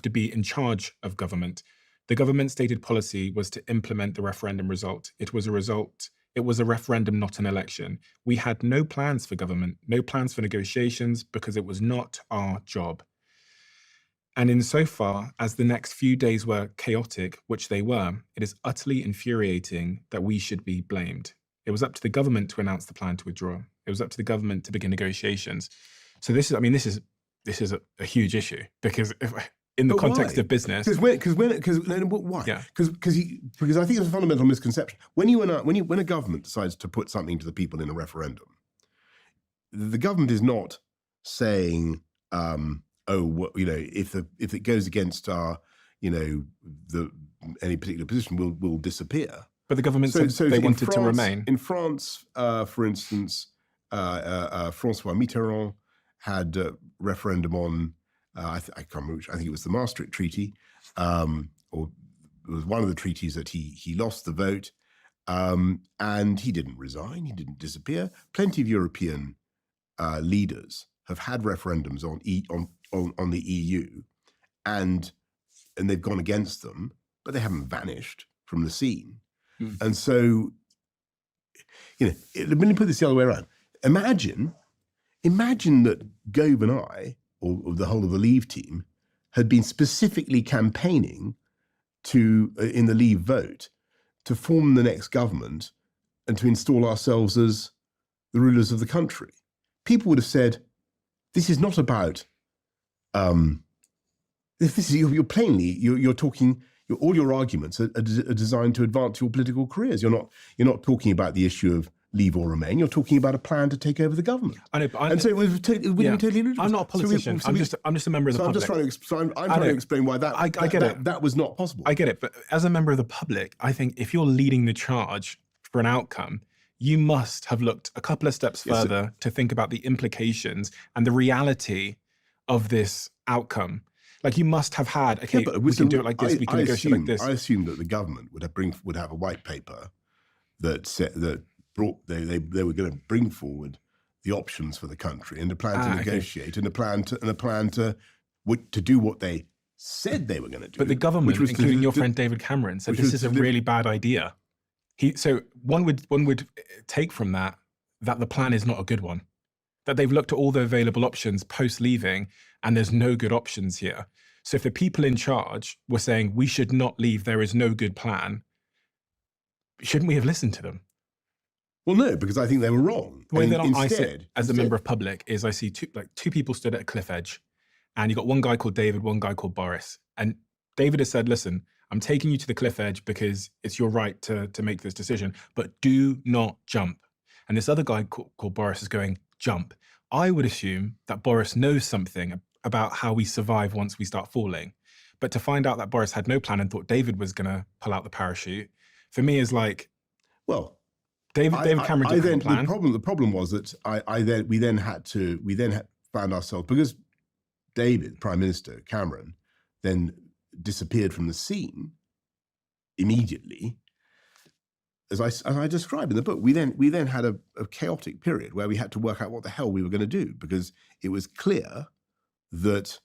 to be in charge of government. The government's stated policy was to implement the referendum result. It was a referendum, not an election. We had no plans for government, no plans for negotiations, because it was not our job. And insofar as the next few days were chaotic, which they were, it is utterly infuriating that we should be blamed. It was up to the government to announce the plan to withdraw. It was up to the government to begin negotiations. So this is a huge issue, because in the context of business, why? Yeah. Because I think it's a fundamental misconception. When a government decides to put something to the people in a referendum, the government is not saying, if it goes against our, any particular position, will disappear. But the government said they wanted to remain. In France, for instance, François Mitterrand had a referendum on, I can't remember which, I think it was the Maastricht Treaty, or it was one of the treaties that he lost the vote, and he didn't resign, he didn't disappear. Plenty of European leaders have had referendums on the EU, and they've gone against them, but they haven't vanished from the scene. Mm. And so, let me put this the other way around. Imagine that Gove and I, or the whole of the Leave team, had been specifically campaigning in the Leave vote to form the next government and to install ourselves as the rulers of the country. People would have said, this is not about, you're talking, all your arguments are designed to advance your political careers. You're not talking about the issue of leave or remain. You're talking about a plan to take over the government. I know, but so it would be totally ludicrous. I'm not a politician. I'm just a member of the public. I'm trying to explain why that was not possible. I get it, but as a member of the public, I think if you're leading the charge for an outcome, you must have looked a couple of steps further to think about the implications and the reality of this outcome. Like, you must have had, we can do it like this, we can negotiate like this. I assume that the government would have a white paper that said that they were going to bring forward the options for the country and a plan to negotiate and a plan to do what they said they were going to do. But the government, including your friend David Cameron, said this is a really bad idea. So one would take from that the plan is not a good one, that they've looked at all the available options post-leaving and there's no good options here. So if the people in charge were saying we should not leave, there is no good plan, shouldn't we have listened to them? Well, no, because I think they were wrong. The way that I sit as a member of public is I see two people stood at a cliff edge, and you got one guy called David, one guy called Boris. And David has said, listen, I'm taking you to the cliff edge because it's your right to make this decision, but do not jump. And this other guy called Boris is going, jump. I would assume that Boris knows something about how we survive once we start falling. But to find out that Boris had no plan and thought David was going to pull out the parachute, for me is like, well, David Cameron didn't have a plan. The problem was that we then found ourselves, because David, Prime Minister Cameron, then disappeared from the scene immediately. As I describe in the book, we then had a chaotic period where we had to work out what the hell we were going to do, because it was clear that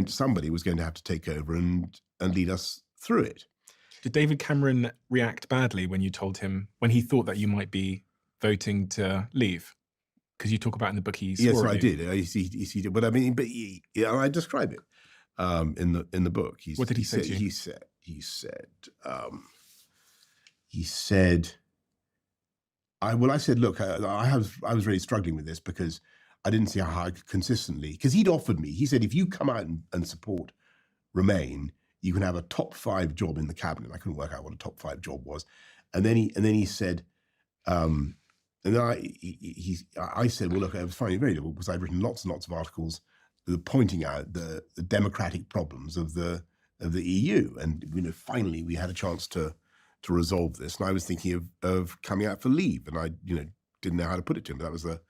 somebody was going to have to take over and lead us through it. Did David Cameron react badly when you told him, when he thought that you might be voting to leave? Because you talk about in the book he swore at you. Yes, I did. He did. But I mean, I describe it in the book. What did he say to you? He said, I said, look, I was really struggling with this because I didn't see how I could consistently, because he'd offered me, he said, if you come out and support Remain, you can have a top 5 job in the cabinet. I couldn't work out what a top 5 job was. And then he said, And then I said, well, look, I was finding it very difficult because I'd written lots and lots of articles pointing out the democratic problems of the EU, and finally we had a chance to resolve this. And I was thinking of coming out for leave, and I didn't know how to put it to him, but that was the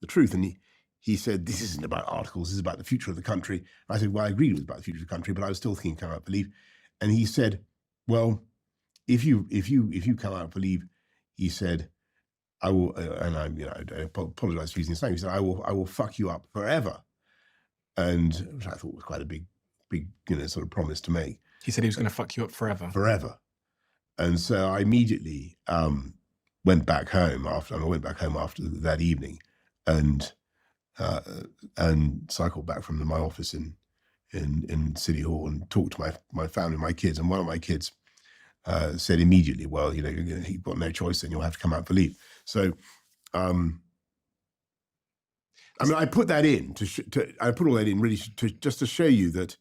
truth. And he said, this isn't about articles, this is about the future of the country. And I said, well, I agreed it was about the future of the country, but I was still thinking of coming out for leave. And he said, well, if you come out for leave, he said, I will, and I apologize for using this language. He said, I will fuck you up forever. And which I thought was quite a big, sort of promise to make. He said he was going to fuck you up forever. Forever. And so I immediately went back home after that evening, and cycled back from my office in City Hall and talked to my family, my kids. And one of my kids said immediately, well, you've got no choice, then you'll have to come out for leave. So, I mean, I put that in I put all that in really just to show you that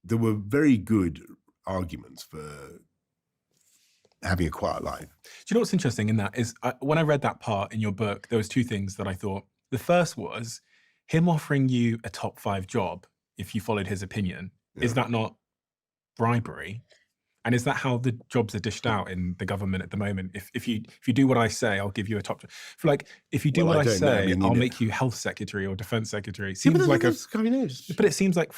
there were very good arguments for having a quiet life. Do you know what's interesting in that is when I read that part in your book, there was two things that I thought. The first was him offering you a top 5 job if you followed his opinion. Yeah. Is that not bribery? And is that how the jobs are dished out in the government at the moment? If you do what I say, I'll give you a top job. For like, if you do what I say, I'll make you health secretary or defense secretary. It seems like but it seems like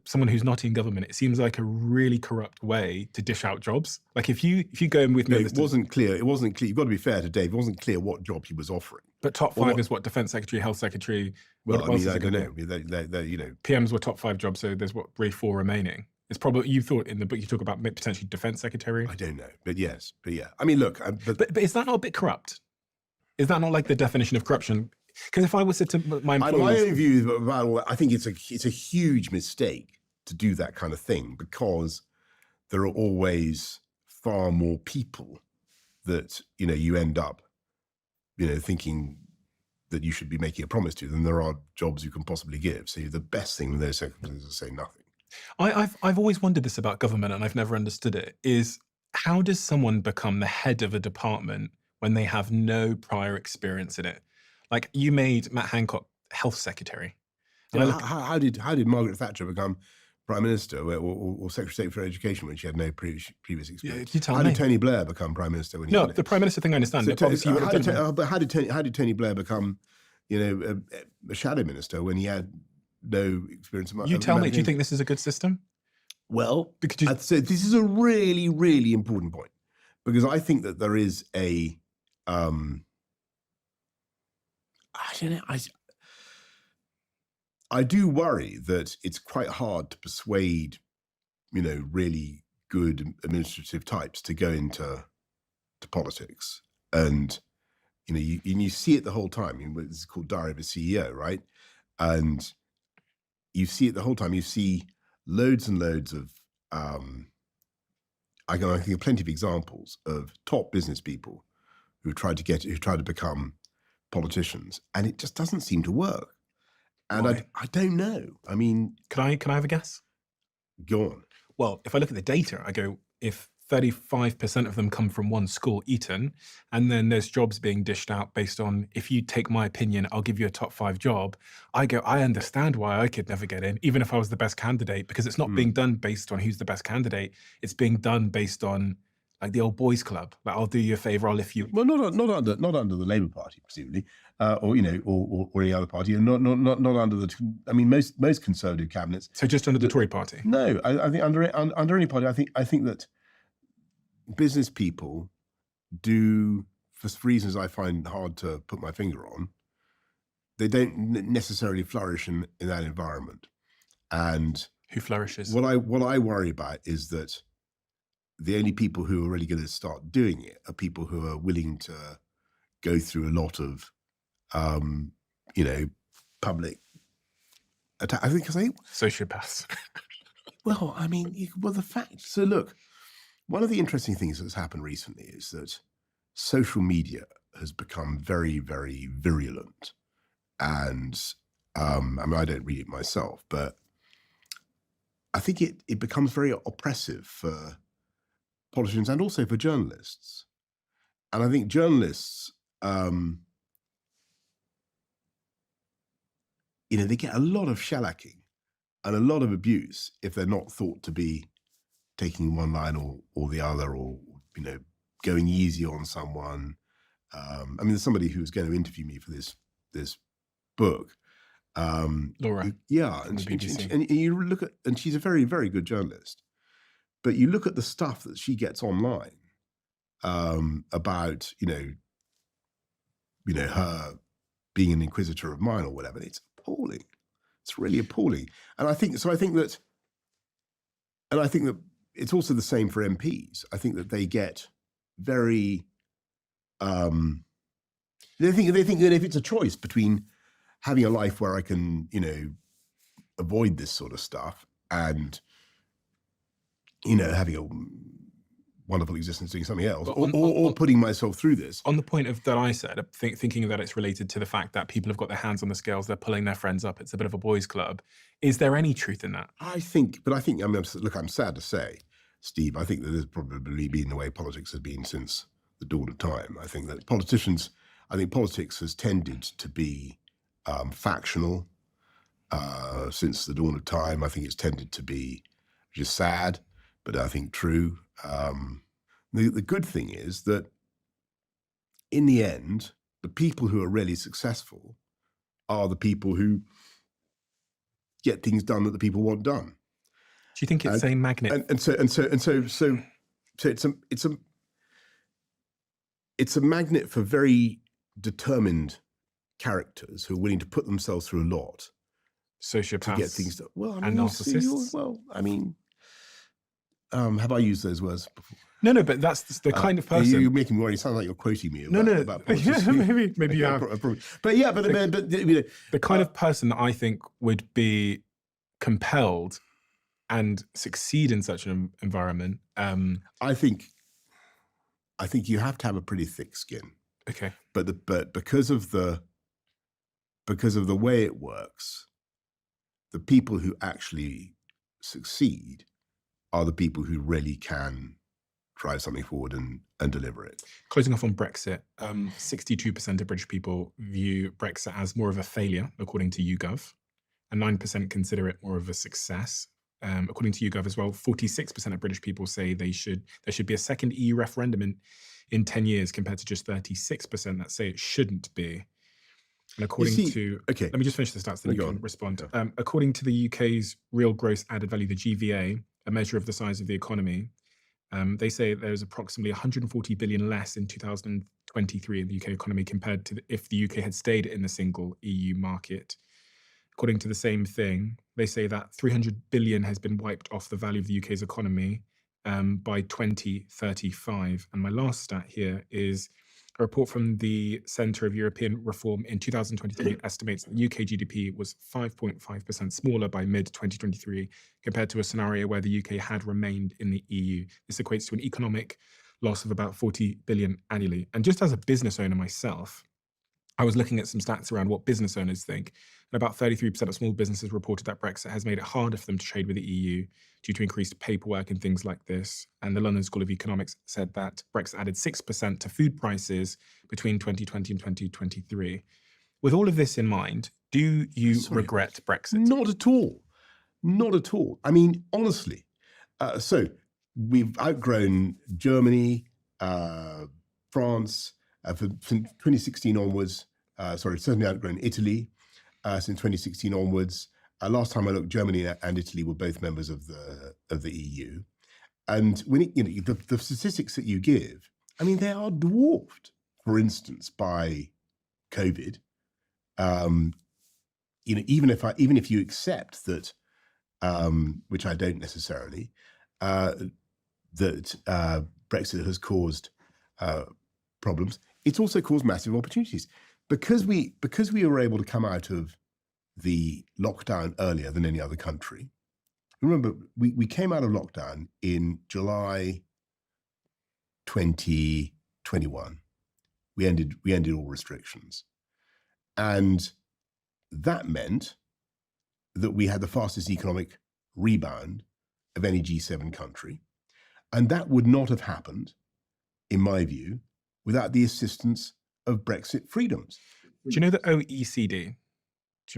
someone who's not in government, it seems like a really corrupt way to dish out jobs. Like if you go in with me, it wasn't clear. You've got to be fair to Dave. It wasn't clear what job he was offering. But top 5 is what? Defense secretary, health secretary. Well, I mean, I don't know. PMs were top 5 jobs, so there's really 4 remaining. It's probably, you thought in the book you talk about potentially defense secretary. I don't know, but yes, but yeah. I mean, look, but is that not a bit corrupt? Is that not like the definition of corruption? Because if I was to my employees, my own view, I think it's a huge mistake to do that kind of thing, because there are always far more people that you end up thinking that you should be making a promise to than there are jobs you can possibly give. So the best thing in those circumstances is to say nothing. I've always wondered this about government, and I've never understood it, is how does someone become the head of a department when they have no prior experience in it? Like, you made Matt Hancock health secretary. How did Margaret Thatcher become Prime Minister or Secretary of State for Education when she had no previous experience? How did Tony Blair become Prime Minister when he the Prime Minister thing I understand. But how did Tony Blair become a shadow minister when he had no experience? You tell me, do you think this is a good system? Well, I'd say this is a really, really important point, because I think that there is I don't know, I do worry that it's quite hard to persuade, really good administrative types to go into politics. And, you see it the whole time. It's called Diary of a CEO, right? And you see it the whole time. You see loads and loads of, I can think of plenty of examples of top business people who tried to become politicians, and it just doesn't seem to work. And I don't know. I mean, can I have a guess? Go on. Well, if I look at the data, I go, if 35% of them come from one school, Eton, and then there's jobs being dished out based on, if you take my opinion, I'll give you a top 5 job. I go, I understand why I could never get in, even if I was the best candidate, because it's not being done based on who's the best candidate. It's being done based on like the old boys club. Like, I'll do you a favor, I'll lift you. Well, not under the Labour Party, presumably, or any other party, and not under the. I mean, most Conservative cabinets. So just under the Tory Party. No, I think under any party. I think that business people do, for reasons I find hard to put my finger on, they don't necessarily flourish in that environment. And who flourishes? What I worry about is that the only people who are really going to start doing it are people who are willing to go through a lot of, public attack. I think sociopaths. Well, I mean, the fact. So look, one of the interesting things that's happened recently is that social media has become very, very virulent. And I mean, I don't read it myself, but I think it becomes very oppressive for politicians and also for journalists. And I think journalists, they get a lot of shellacking and a lot of abuse if they're not thought to be taking one line or the other, or going easy on someone. There's somebody who was going to interview me for this book. Laura. Yeah, from the and BBC. you look at, and she's a very, very good journalist, but you look at the stuff that she gets online about her being an inquisitor of mine or whatever. It's appalling. It's really appalling. And I think that it's also the same for MPs. I think that they get very they think that if it's a choice between having a life where I can, avoid this sort of stuff and, having a wonderful existence doing something else, or putting myself through this. On the point of that I said, thinking that it's related to the fact that people have got their hands on the scales, they're pulling their friends up, it's a bit of a boys' club. Is there any truth in that? I think, look, I'm sad to say, Steve, I think that there's probably been the way politics has been since the dawn of time. I think that politics has tended to be factional since the dawn of time. I think it's tended to be just sad, but I think true. The good thing is that in the end, the people who are really successful are the people who get things done that the people want done. Do you think it's a magnet? So it's a magnet for very determined characters who are willing to put themselves through a lot Sociopaths to get things done. Well, and narcissists. Have I used those words before? No, but that's the kind of person. You're making me worry. It sounds like you're quoting me. About politics. maybe you have. But yeah, but the kind of person that I think would be compelled and succeed in such an environment. I think you have to have a pretty thick skin. Okay. But because of the way it works, the people who actually succeed are the people who really can drive something forward and deliver it. Closing off on Brexit, 62% of British people view Brexit as more of a failure, according to YouGov, and 9% consider it more of a success. According to YouGov as well, 46% of British people say there should be a second EU referendum in 10 years, compared to just 36% that say it shouldn't be. And according to, let me just finish the stats, then you can respond. According to the UK's real gross added value, the GVA, a measure of the size of the economy, they say there's approximately 140 billion less in 2023 in the UK economy compared to if the UK had stayed in the single EU market. According to the same thing, they say that 300 billion has been wiped off the value of the UK's economy by 2035. And my last stat here is a report from the Centre of European Reform in 2023 estimates that UK GDP was 5.5% smaller by mid-2023 compared to a scenario where the UK had remained in the EU. This equates to an economic loss of about 40 billion annually. And just as a business owner myself, I was looking at some stats around what business owners think. And about 33% of small businesses reported that Brexit has made it harder for them to trade with the EU due to increased paperwork and things like this. And the London School of Economics said that Brexit added 6% to food prices between 2020 and 2023. With all of this in mind, do you regret Brexit? Not at all. Not at all. I mean, honestly. So we've outgrown Germany, France, from 2016 onwards. Certainly outgrown Italy since 2016 onwards. Last time I looked, Germany and Italy were both members of the EU, and when the statistics that you give, I mean, they are dwarfed. For instance, by COVID. Even if you accept that, which I don't necessarily, that Brexit has caused problems, it's also caused massive opportunities because we were able to come out of the lockdown earlier than any other country. Remember, we came out of lockdown in July 2021. We ended all restrictions, and that meant that we had the fastest economic rebound of any G7 country, and that would not have happened, in my view, without the assistance of Brexit freedoms. Do you know the OECD? Do you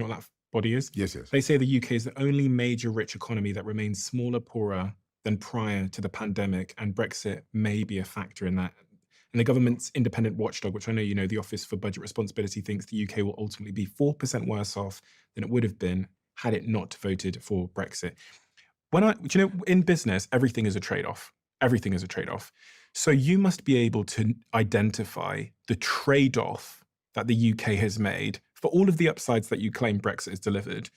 know what that body is? Yes, yes. They say the UK is the only major rich economy that remains smaller, poorer than prior to the pandemic, and Brexit may be a factor in that. And the government's independent watchdog, which I know you know, the Office for Budget Responsibility, thinks the UK will ultimately be 4% worse off than it would have been had it not voted for Brexit. Do you know, in business, everything is a trade-off. Everything is a trade-off. So you must be able to identify the trade-off that the UK has made for all of the upsides that you claim Brexit has delivered.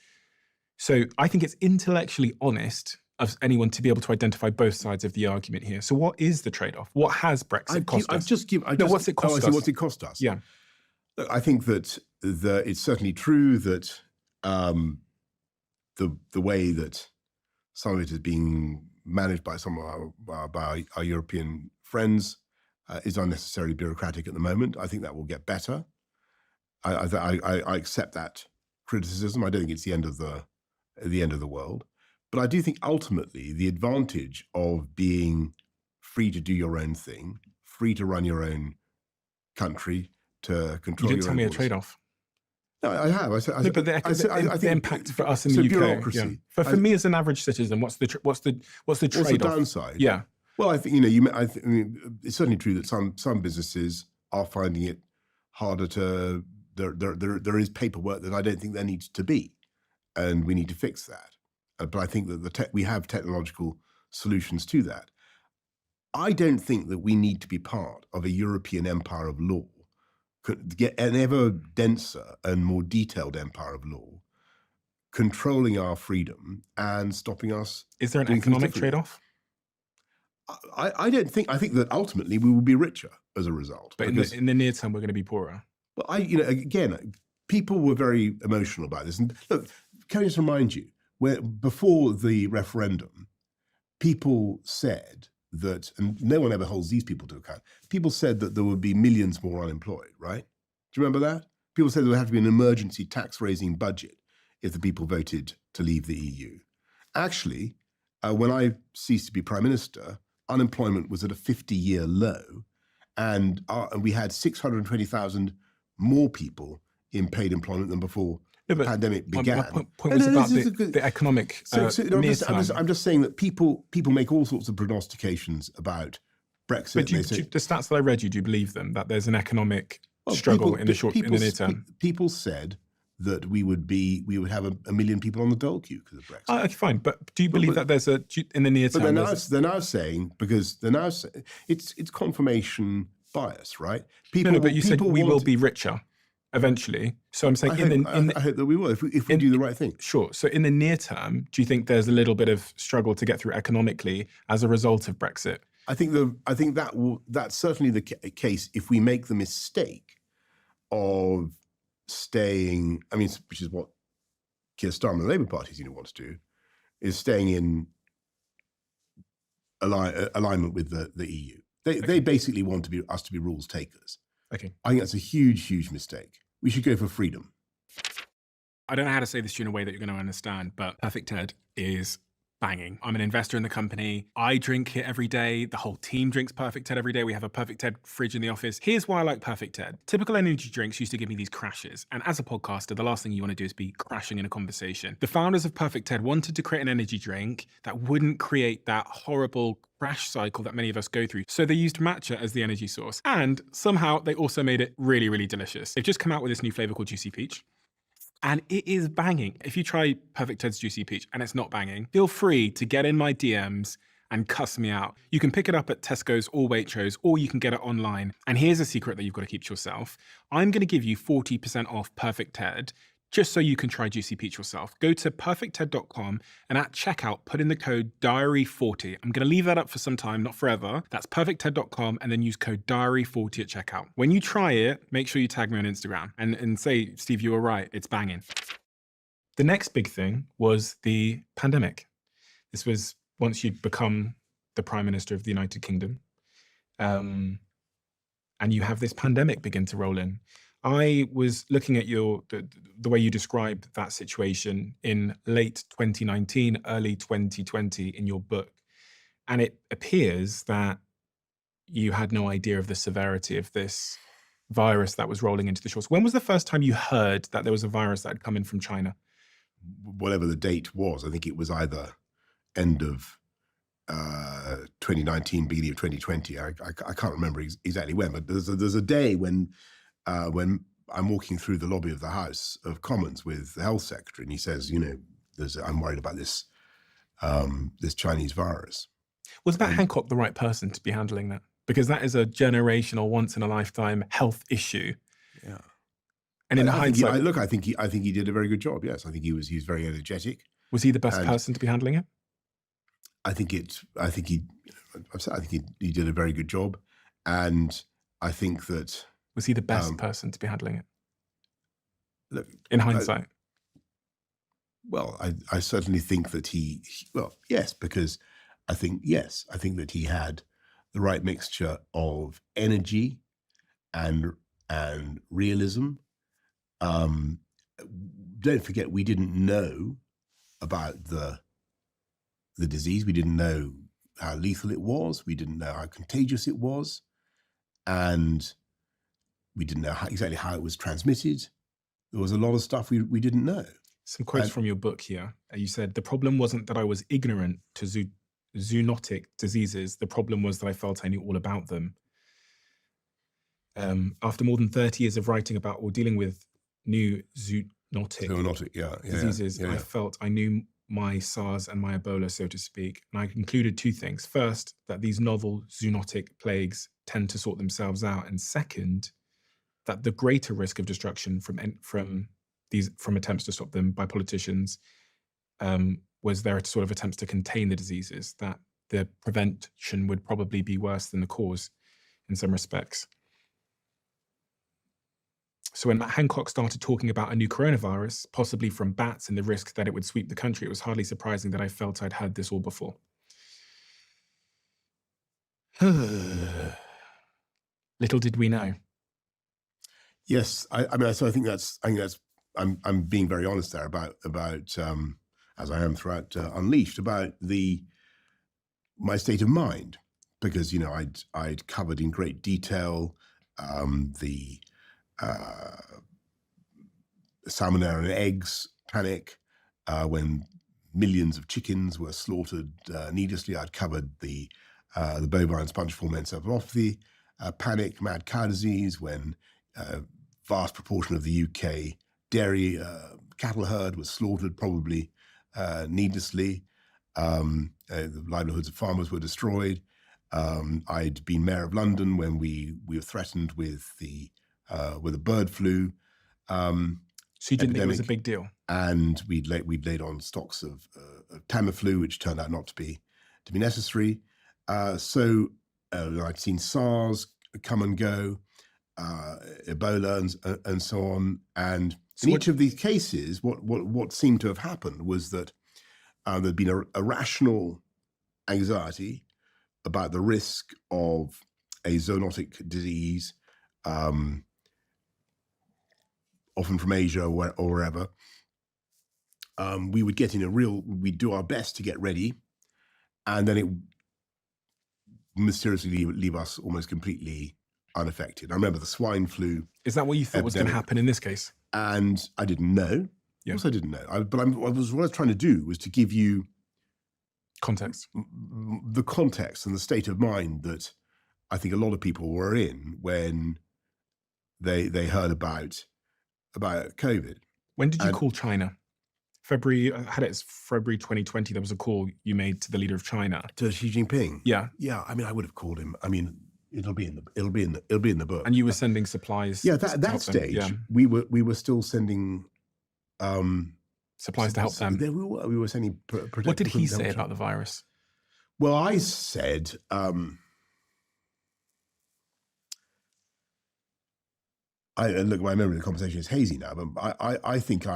So I think it's intellectually honest of anyone to be able to identify both sides of the argument here. So what is the trade-off? What has Brexit cost us? What's it cost us? What's it cost us? Yeah. Look, I think that it's certainly true that the way that some of it is being managed by some of our European friends is unnecessarily bureaucratic at the moment. I think that will get better. I accept that criticism. I don't think it's the end of the world, but I do think ultimately the advantage of being free to do your own thing, free to run your own country, to control. You didn't tell me a trade-off. No, I have. I think the impact for us in the UK. Bureaucracy. Yeah. For me as an average citizen, what's the trade-off? What's the downside? Yeah. Well, I think it's certainly true that some businesses are finding it harder to. There is paperwork that I don't think there needs to be, and we need to fix that. But I think that we have technological solutions to that. I don't think that we need to be part of a European empire of law, get an ever denser and more detailed empire of law, controlling our freedom and stopping us. Is there an economic trade-off? I don't think. I think that ultimately we will be richer as a result. But in the near term, we're going to be poorer. But again, people were very emotional about this. And look, can I just remind you, before the referendum, people said that, and no one ever holds these people to account, people said that there would be millions more unemployed, right? Do you remember that? People said there would have to be an emergency tax-raising budget if the people voted to leave the EU. Actually, when I ceased to be Prime Minister, unemployment was at a 50-year low, and we had 620,000 more people in paid employment than before the pandemic began. My point was about the economic I'm just saying that people make all sorts of prognostications about Brexit. But the stats that I read, do you believe them, that there's an economic struggle in the near term? People said that we would have a million people on the dole queue because of Brexit. Okay, fine. But do you believe that there's in the near term? But they're now saying it's confirmation bias, right? But you said we will be richer eventually. So I'm saying I hope that we will if we do the right thing. Sure. So in the near term, do you think there's a little bit of struggle to get through economically as a result of Brexit? I think that's certainly the case if we make the mistake of staying. I mean, which is what Keir Starmer and the Labour Party wants to do, is staying in alignment with the EU. They basically want us to be rules takers. Okay. I think that's a huge, huge mistake. We should go for freedom. I don't know how to say this to you in a way that you're going to understand, but Perfect Ted is banging. I'm an investor in the company. I drink it every day. The whole team drinks Perfect Ted every day. We have a Perfect Ted fridge in the office. Here's why I like Perfect Ted. Typical energy drinks used to give me these crashes. And as a podcaster, the last thing you want to do is be crashing in a conversation. The founders of Perfect Ted wanted to create an energy drink that wouldn't create that horrible crash cycle that many of us go through. So they used matcha as the energy source. And somehow they also made it really, really delicious. They've just come out with this new flavor called Juicy Peach. And it is banging. If you try Perfect Ted's Juicy Peach and it's not banging, feel free to get in my DMs and cuss me out. You can pick it up at Tesco's or Waitrose, or you can get it online. And here's a secret that you've got to keep to yourself. I'm going to give you 40% off Perfect Ted, just so you can try Juicy Peach yourself. Go to perfectted.com and at checkout, put in the code DIARY40. I'm going to leave that up for some time, not forever. That's perfectted.com and then use code DIARY40 at checkout. When you try it, make sure you tag me on Instagram and say, Steve, you were right, it's banging. The next big thing was the pandemic. This was once you'd become the Prime Minister of the United Kingdom, and you have this pandemic begin to roll in. I was looking at the way you described that situation in late 2019, early 2020 in your book. And it appears that you had no idea of the severity of this virus that was rolling into the shores. When was the first time you heard that there was a virus that had come in from China? Whatever the date was, I think it was either end of 2019, beginning of 2020. I can't remember exactly when, but there's a day when I'm walking through the lobby of the House of Commons with the Health Secretary, and he says, I'm worried about this this Chinese virus. Was Matt Hancock the right person to be handling that? Because that is a generational, once in a lifetime health issue. Yeah. And in hindsight, I think he did a very good job. Yes, I think he was very energetic. Was he the best person to be handling it? I think he did a very good job, and I think that was he the best person to be handling it? Look, in hindsight, I certainly think that yes, because I think that he had the right mixture of energy and realism. Don't forget, we didn't know about the disease. We didn't know how lethal it was. We didn't know how contagious it was. And we didn't know exactly how it was transmitted. There was a lot of stuff we didn't know. Some quotes from your book here. You said, the problem wasn't that I was ignorant to zoonotic diseases. The problem was that I felt I knew all about them. After more than 30 years of writing about or dealing with new zoonotic diseases, I felt I knew my SARS and my Ebola, so to speak. And I concluded two things. First, that these novel zoonotic plagues tend to sort themselves out. And second, that the greater risk of destruction from attempts to stop them by politicians was their sort of attempts to contain the diseases, that the prevention would probably be worse than the cause in some respects. So when Matt Hancock started talking about a new coronavirus, possibly from bats and the risk that it would sweep the country, it was hardly surprising that I felt I'd heard this all before. Little did we know. Yes, I mean, so I think that's I'm being very honest there about as I am throughout Unleashed, about my state of mind, because I'd covered in great detail the salmonella and eggs panic when millions of chickens were slaughtered needlessly. I'd covered the bovine spongiform encephalopathy panic, mad cow disease, when vast proportion of the UK dairy cattle herd was slaughtered, probably needlessly. The livelihoods of farmers were destroyed. I'd been mayor of London when we were threatened with the bird flu. So you didn't think it was a big deal? And we'd laid on stocks of Tamiflu, which turned out not to be necessary. So I'd seen SARS come and go, Ebola and so on. And in each of these cases, what seemed to have happened was that there'd been a rational anxiety about the risk of a zoonotic disease, often from Asia or wherever. We would get we'd do our best to get ready, and then it mysteriously leave us almost completely unaffected. I remember the swine flu. Is that what you thought was going to happen in this case? And I didn't know. Yeah. Of course I didn't know. What I was trying to do was to give you context, the context and the state of mind that I think a lot of people were in when they heard about COVID. When did you call China? February 2020. There was a call you made to the leader of China, to Xi Jinping. Yeah. I mean, I would have called him. I mean, it'll be in the book. And you were sending supplies. Yeah, that stage, we were still sending supplies to help them. We were sending. What did he say about the virus? Well, I said. I my memory of the conversation is hazy now, but I think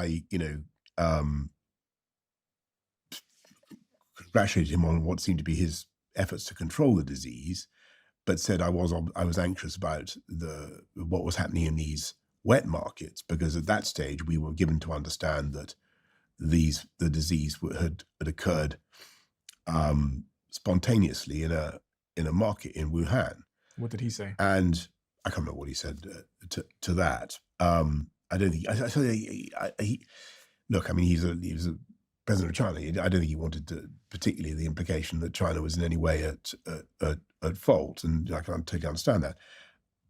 congratulated him on what seemed to be his efforts to control the disease, but said I was anxious about what was happening in these wet markets, because at that stage we were given to understand that the disease had occurred spontaneously in a market in Wuhan. What did he say? And I can't remember what he said to that. I don't think. Look, I mean, he was a president of China. I don't think he wanted to, particularly the implication that China was in any way at fault, and I can totally understand that.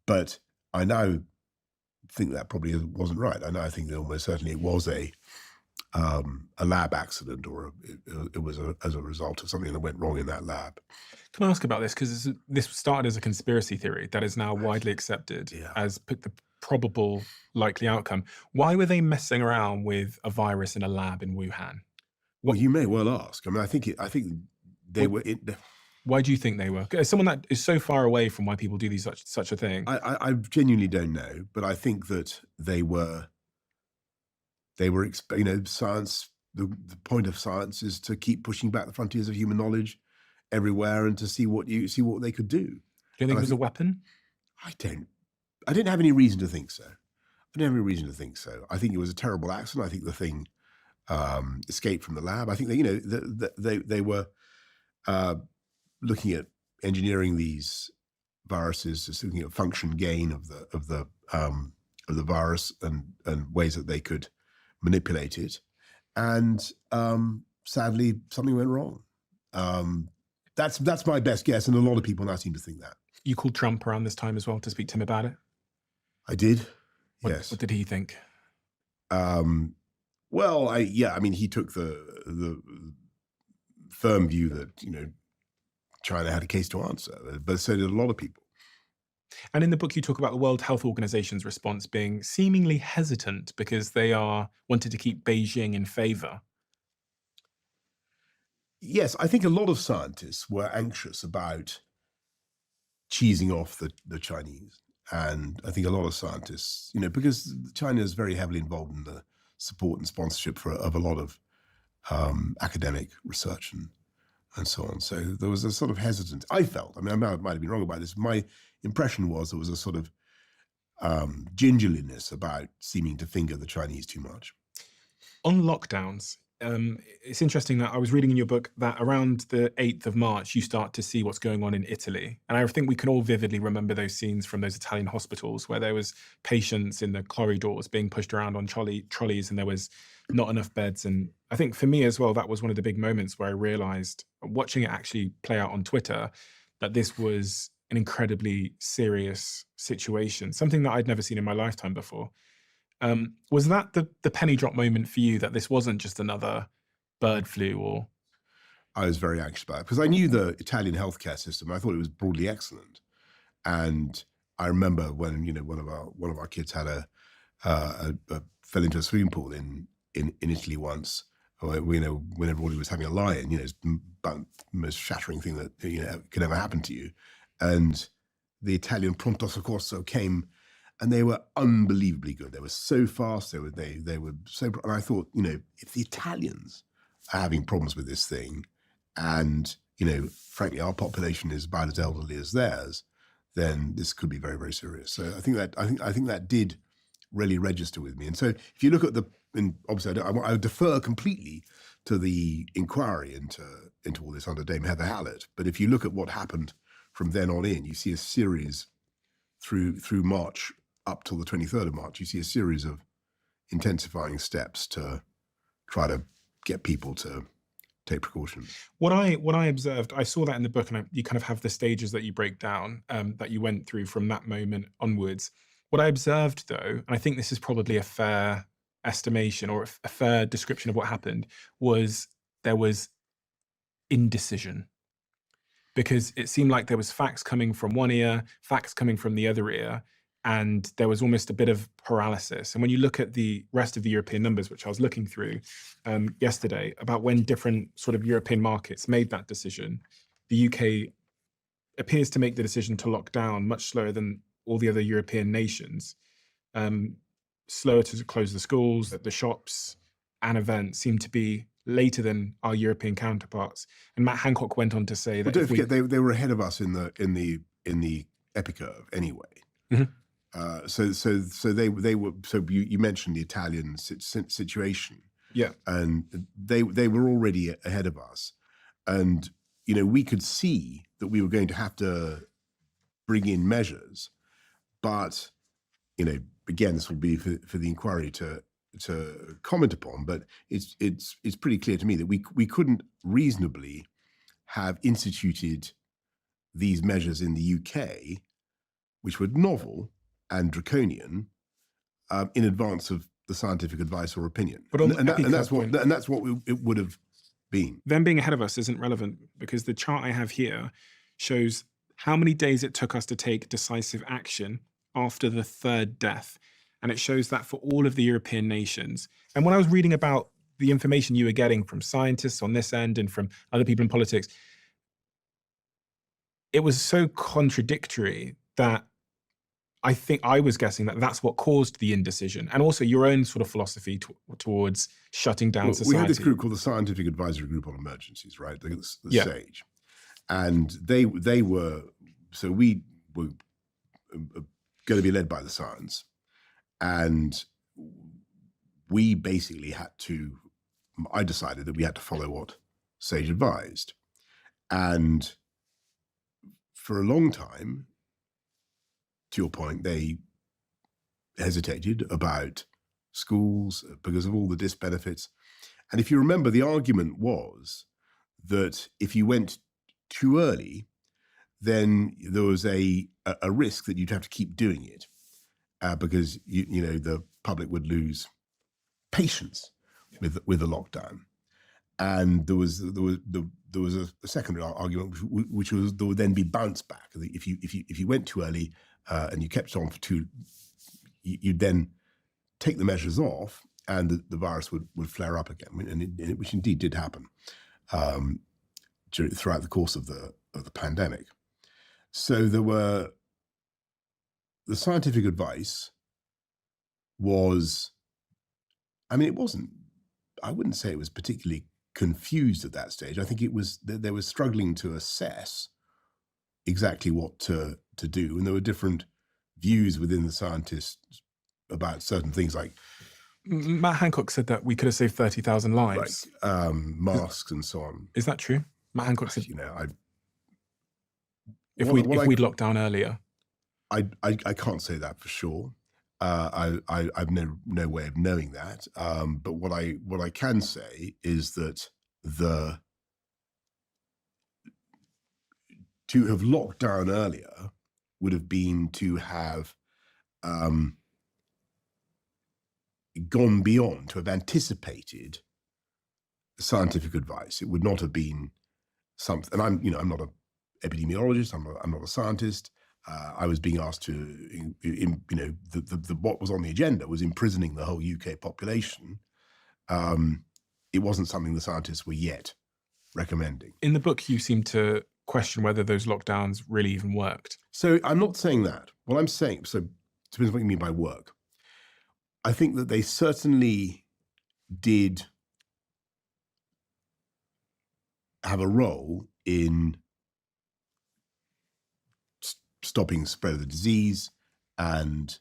But I now think that probably wasn't right. I now think that almost certainly it was a lab accident, or it was as a result of something that went wrong in that lab. Can I ask about this? Because this started as a conspiracy theory that is now widely accepted as the probable likely outcome. Why were they messing around with a virus in a lab in Wuhan? Well, you may well ask. I mean, I think they were. Why do you think they were? As someone that is so far away from why people do such a thing. I genuinely don't know, but I think that they were, science, the point of science is to keep pushing back the frontiers of human knowledge everywhere and to see what they could do. Do you think it was a weapon? I didn't have any reason to think so. I didn't have any reason to think so. I think it was a terrible accident. I think the thing escaped from the lab. I think that they were looking at engineering these viruses, just looking at function gain of the virus and ways that they could manipulate it. And sadly, something went wrong. That's my best guess, and a lot of people now seem to think that. You called Trump around this time as well to speak to him about it? I did. Yes. What did he think? Well, I mean, he took the firm view that, China had a case to answer, but so did a lot of people. And in the book, you talk about the World Health Organization's response being seemingly hesitant because they wanted to keep Beijing in favor. Yes, I think a lot of scientists were anxious about cheesing off the Chinese. And I think a lot of scientists, because China is very heavily involved in the support and sponsorship of a lot of academic research and so on. So there was a sort of hesitance. I felt, I mean, I might have been wrong about this. My impression was there was a sort of gingerliness about seeming to finger the Chinese too much. On lockdowns, it's interesting that I was reading in your book that around the 8th of March, you start to see what's going on in Italy. And I think we can all vividly remember those scenes from those Italian hospitals where there was patients in the corridors being pushed around on trolleys and there was not enough beds. And I think for me as well, that was one of the big moments where I realized, watching it actually play out on Twitter, that this was an incredibly serious situation, something that I'd never seen in my lifetime before. Was that the penny drop moment for you, that this wasn't just another bird flu? Or I was very anxious about it because I knew the Italian healthcare system. I thought it was broadly excellent, and I remember when one of our kids had fell into a swimming pool in Italy once. When everybody was having a lie-in, it's about the most shattering thing that could ever happen to you, and the Italian pronto soccorso came. And they were unbelievably good. They were so fast. They were so. And I thought, if the Italians are having problems with this thing, and frankly, our population is about as elderly as theirs, then this could be very, very serious. So I think that did really register with me. And so if you look at obviously I would defer completely to the inquiry into all this under Dame Heather Hallett. But if you look at what happened from then on in, you see a series through March. Up till the 23rd of March, you see a series of intensifying steps to try to get people to take precautions. What I observed, I saw that in the book, and you kind of have the stages that you break down that you went through from that moment onwards. What I observed, though, and I think this is probably a fair estimation or a fair description of what happened, was there was indecision. Because it seemed like there was facts coming from one ear, facts coming from the other ear, and there was almost a bit of paralysis. And when you look at the rest of the European numbers, which I was looking through yesterday, about when different sort of European markets made that decision, the UK appears to make the decision to lock down much slower than all the other European nations. Slower to close the schools, the shops and events seem to be later than our European counterparts. And Matt Hancock went on to say that... Well, don't forget, they were ahead of us in the epicurve anyway. Mm-hmm. So they were. So you mentioned the Italian situation, yeah, and they were already ahead of us, and we could see that we were going to have to bring in measures. But, again, this will be for the inquiry to comment upon, but it's pretty clear to me that we couldn't reasonably have instituted these measures in the UK, which were novel and draconian, in advance of the scientific advice or opinion. But on and that's point, what it would have been. Them being ahead of us isn't relevant, because the chart I have here shows how many days it took us to take decisive action after the third death. And it shows that for all of the European nations. And when I was reading about the information you were getting from scientists on this end and from other people in politics, it was so contradictory that I think I was guessing that that's what caused the indecision, and also your own sort of philosophy towards shutting down society. We had this group called the Scientific Advisory Group on Emergencies, right? The SAGE. And we were going to be led by the science. And we basically I decided that we had to follow what SAGE advised. And for a long time, to your point, they hesitated about schools because of all the disbenefits. And if you remember, the argument was that if you went too early, then there was a risk that you'd have to keep doing it because the public would lose patience with the lockdown. And there was a secondary argument, which was there would then be bounce back. If you went too early and you kept on for you'd then take the measures off, and the virus would flare up again, which indeed did happen throughout the course of the pandemic. So the scientific advice was, it wasn't. I wouldn't say it was particularly confused at that stage. I think it was they were struggling to assess exactly what to do, and there were different views within the scientists about certain things, like Matt Hancock said that we could have saved 30,000 lives, like masks and so on. Is that true? Matt Hancock said, if we'd locked down earlier. I can't say that for sure. I've no way of knowing that. But what I can say is that to have locked down earlier would have been to have gone beyond, to have anticipated scientific advice. It would not have been something. And I'm not an epidemiologist. I'm not a scientist. I was being asked to, what was on the agenda was imprisoning the whole UK population. It wasn't something the scientists were yet recommending. In the book, you seem to question whether those lockdowns really even worked. So I'm not saying that. What I'm saying, so it depends what you mean by work. I think that they certainly did have a role in stopping the spread of the disease, and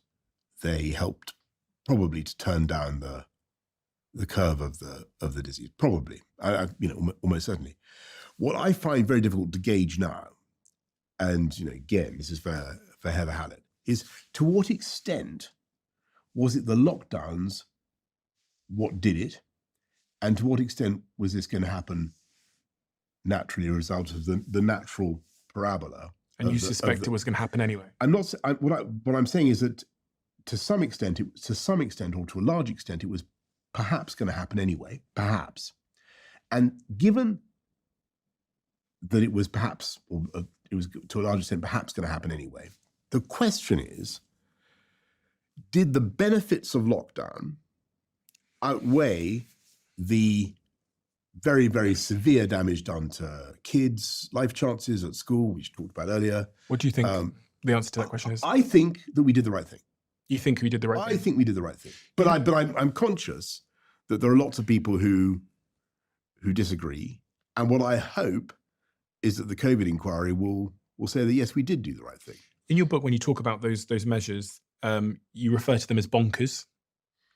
they helped probably to turn down the curve of the disease. Probably, almost certainly. What I find very difficult to gauge now, and again, this is for Heather Hallett, is to what extent was it the lockdowns what did it, and to what extent was this going to happen naturally as a result of the natural parabola. And you suspect it was going to happen anyway. I'm not. What I'm saying is that to some extent, or to a large extent, it was perhaps going to happen anyway. Perhaps, and given that it was perhaps, or it was to a large extent, perhaps going to happen anyway, the question is: did the benefits of lockdown outweigh the very, very severe damage done to kids' life chances at school, which we talked about earlier? What do you think the answer to that question is? I think that we did the right thing. You think we did the right thing? I think we did the right thing. But I'm conscious that there are lots of people who disagree. And what I hope is that the COVID inquiry will say that, yes, we did do the right thing. In your book, when you talk about those measures, you refer to them as bonkers.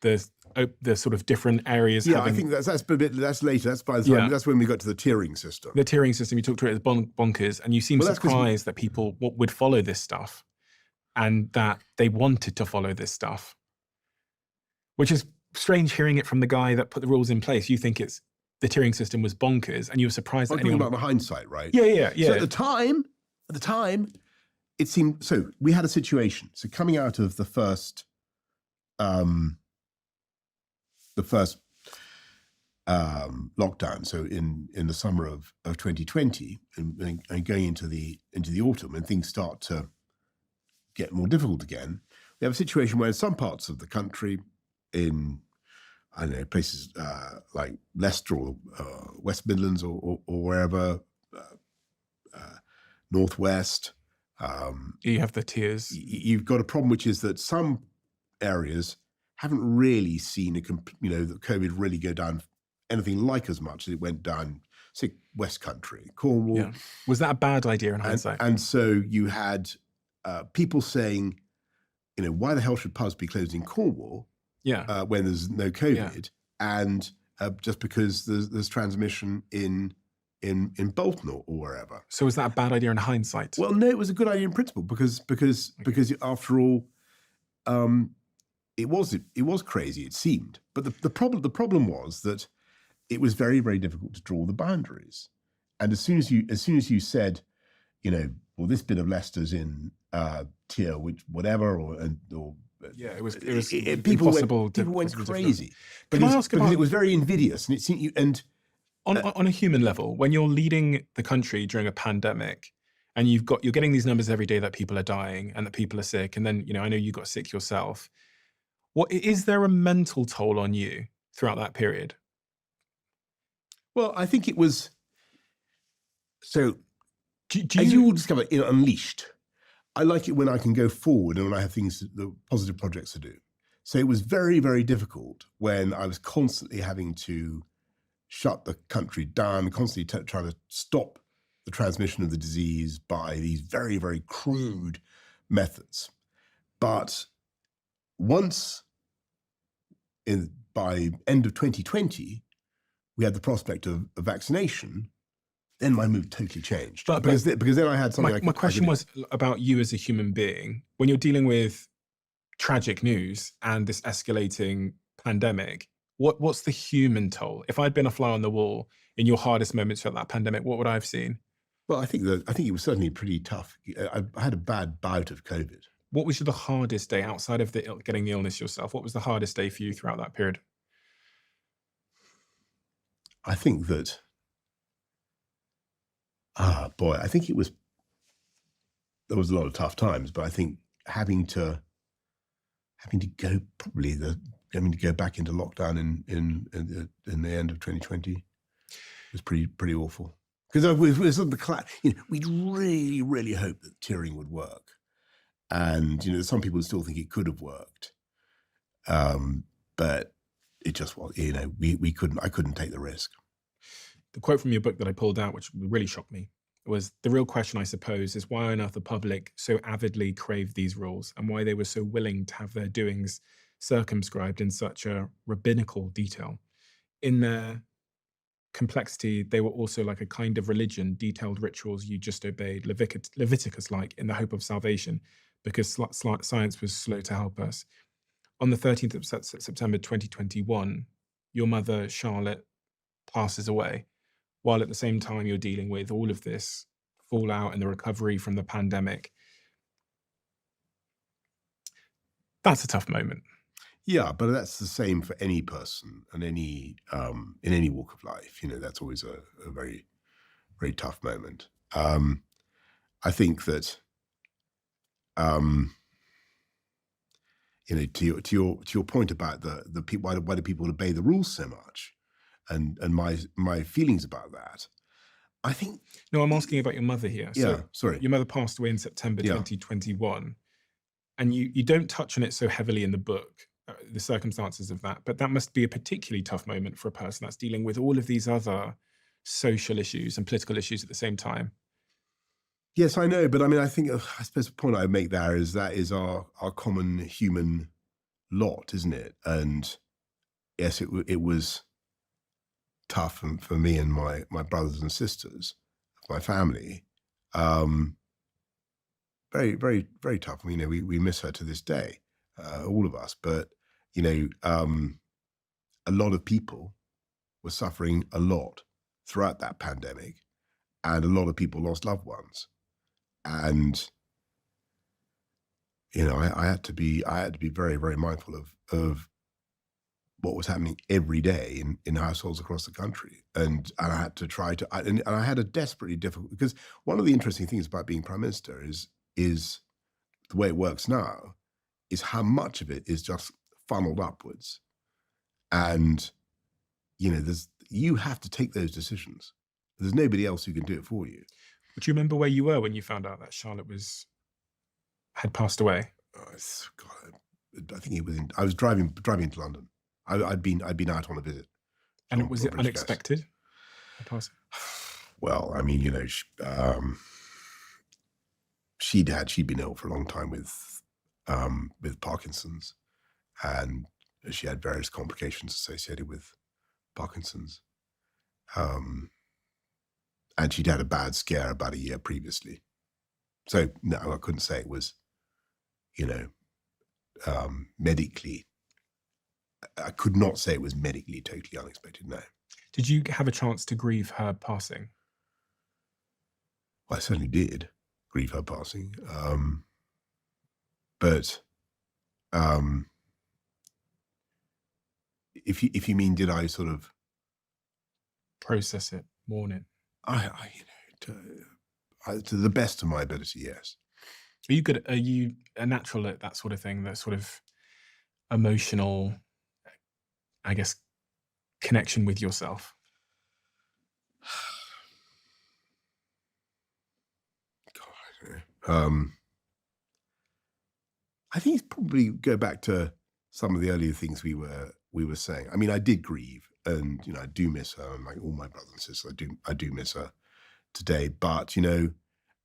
the sort of different areas. Yeah, having, I think that's later. That's by the time. Yeah. That's when we got to the tiering system. the tiering system. You talked to it as bonkers, and you seem Well, that's 'cause surprised that people would follow this stuff, and that they wanted to follow this stuff, which is strange hearing it from the guy that put the rules in place. You think the tiering system was bonkers, and you were surprised I'm that talking anyone. about the hindsight, right? Yeah. So at the time, it seemed so. We had a situation. So coming out of the first lockdown, so in the summer of 2020, and going into the autumn, and things start to get more difficult again, we have a situation where in some parts of the country, in I don't know, places like Leicester or West Midlands or wherever, Northwest, You have the tiers. you've got a problem, which is that some areas haven't really seen that COVID really go down anything like as much as it went down, say, West Country, Cornwall. Yeah. Was that a bad idea in hindsight? And so you had people saying, why the hell should pubs be closed in Cornwall Yeah. when there's no COVID? And just because there's transmission in Bolton or wherever. So was that a bad idea in hindsight? Well, no, it was a good idea in principle because after all, it was crazy, it seemed. But the problem was that it was very, very difficult to draw the boundaries. And as soon as you said, well, this bit of Leicester's in tier which whatever, yeah, it was people impossible. People went crazy Can I ask because about- it was very invidious, and it seemed On a human level, when you're leading the country during a pandemic, and you're getting these numbers every day that people are dying and that people are sick, and then I know you got sick yourself. What is there a mental toll on you throughout that period? Well, I think it was so. Do As you you will discover, Unleashed, I like it when I can go forward and when I have the positive projects to do. So it was very, very difficult when I was constantly having to shut the country down, constantly trying to stop the transmission of the disease by these very, very crude methods. But once, by end of 2020, we had the prospect of vaccination, then my mood totally changed. Because then I had something. my question was about you as a human being. When you're dealing with tragic news and this escalating pandemic, what's the human toll? If I'd been a fly on the wall in your hardest moments throughout that pandemic, what would I have seen? Well, I think it was certainly pretty tough. I had a bad bout of COVID. What was the hardest day outside of getting the illness yourself? What was the hardest day for you throughout that period? I think that, I think there was a lot of tough times, but I think having to go back into lockdown in the end of 2020 was pretty awful. Because we'd really, really hoped that tiering would work. And, some people still think it could have worked. But it just was, I couldn't take the risk. The quote from your book that I pulled out, which really shocked me, was the real question, I suppose, is why on earth the public so avidly craved these rules and why they were so willing to have their doings circumscribed in such a rabbinical detail. In their complexity, they were also like a kind of religion, detailed rituals you just obeyed, Leviticus-like, in the hope of salvation, because science was slow to help us. On the 13th of September 2021, your mother, Charlotte, passes away, while at the same time you're dealing with all of this fallout and the recovery from the pandemic. That's a tough moment. Yeah, but that's the same for any person and in any walk of life. That's always a very, very tough moment. I think that, to your point about the people, why do people obey the rules so much, and my feelings about that, I think. No, I'm asking about your mother here. Yeah, So sorry. your mother passed away in September 2021, and you don't touch on it so heavily in the book, the circumstances of that, but that must be a particularly tough moment for a person that's dealing with all of these other social issues and political issues at the same time. Yes, I know, but I suppose the point I make there is that is our common human lot, isn't it? And yes, it was tough for me and my brothers and sisters, my family. Very, very, very tough. You know, we miss her to this day, all of us. But you know, a lot of people were suffering a lot throughout that pandemic, and a lot of people lost loved ones. And you know, I had to be very, very mindful of what was happening every day in households across the country, and I had to try to, and I had a desperately difficult, because one of the interesting things about being prime minister is the way it works now is how much of it is just funneled upwards, and you know, you have to take those decisions. There's nobody else who can do it for you. Do you remember where you were when you found out that Charlotte had passed away? God, I think it was I was driving into London. I'd been out on a visit. And was it unexpected? Her passing? Well, I mean, you know, she'd been ill for a long time with Parkinson's, and she had various complications associated with Parkinson's. And she'd had a bad scare about a year previously. So no, I couldn't say it was, you know, medically. I could not say it was medically totally unexpected, no. Did you have a chance to grieve her passing? Well, I certainly did grieve her passing. But if you mean, did I sort of process it, mourn it? You know, to the best of my ability, yes. Are you a natural at that sort of thing, that sort of emotional, I guess, connection with yourself? God, I think it's probably go back to some of the earlier things we were saying. I mean, I did grieve, and you know, I do miss her, and like all my brothers and sisters, I do miss her today. But you know,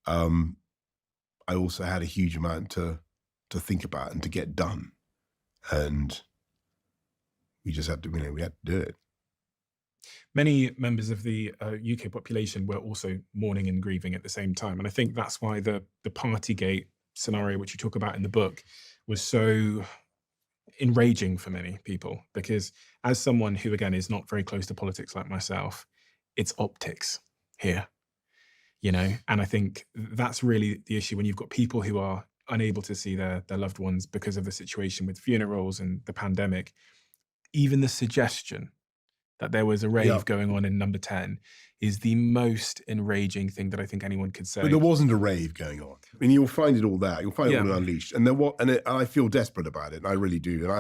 I also had a huge amount to think about and to get done, and we just had to, you know, we had to do it. Many members of the UK population were also mourning and grieving at the same time, and I think that's why the Partygate scenario, which you talk about in the book, was so enraging for many people, because as someone who, again, is not very close to politics like myself, it's optics here, you know, and I think that's really the issue when you've got people who are unable to see their loved ones because of the situation with funerals and the pandemic. Even the suggestion that there was a rave going on in number 10 is the most enraging thing that I think anyone could say. But there wasn't a rave going on. I mean, you'll find it all there. You'll find it all in Unleashed, and I feel desperate about it, and I really do. And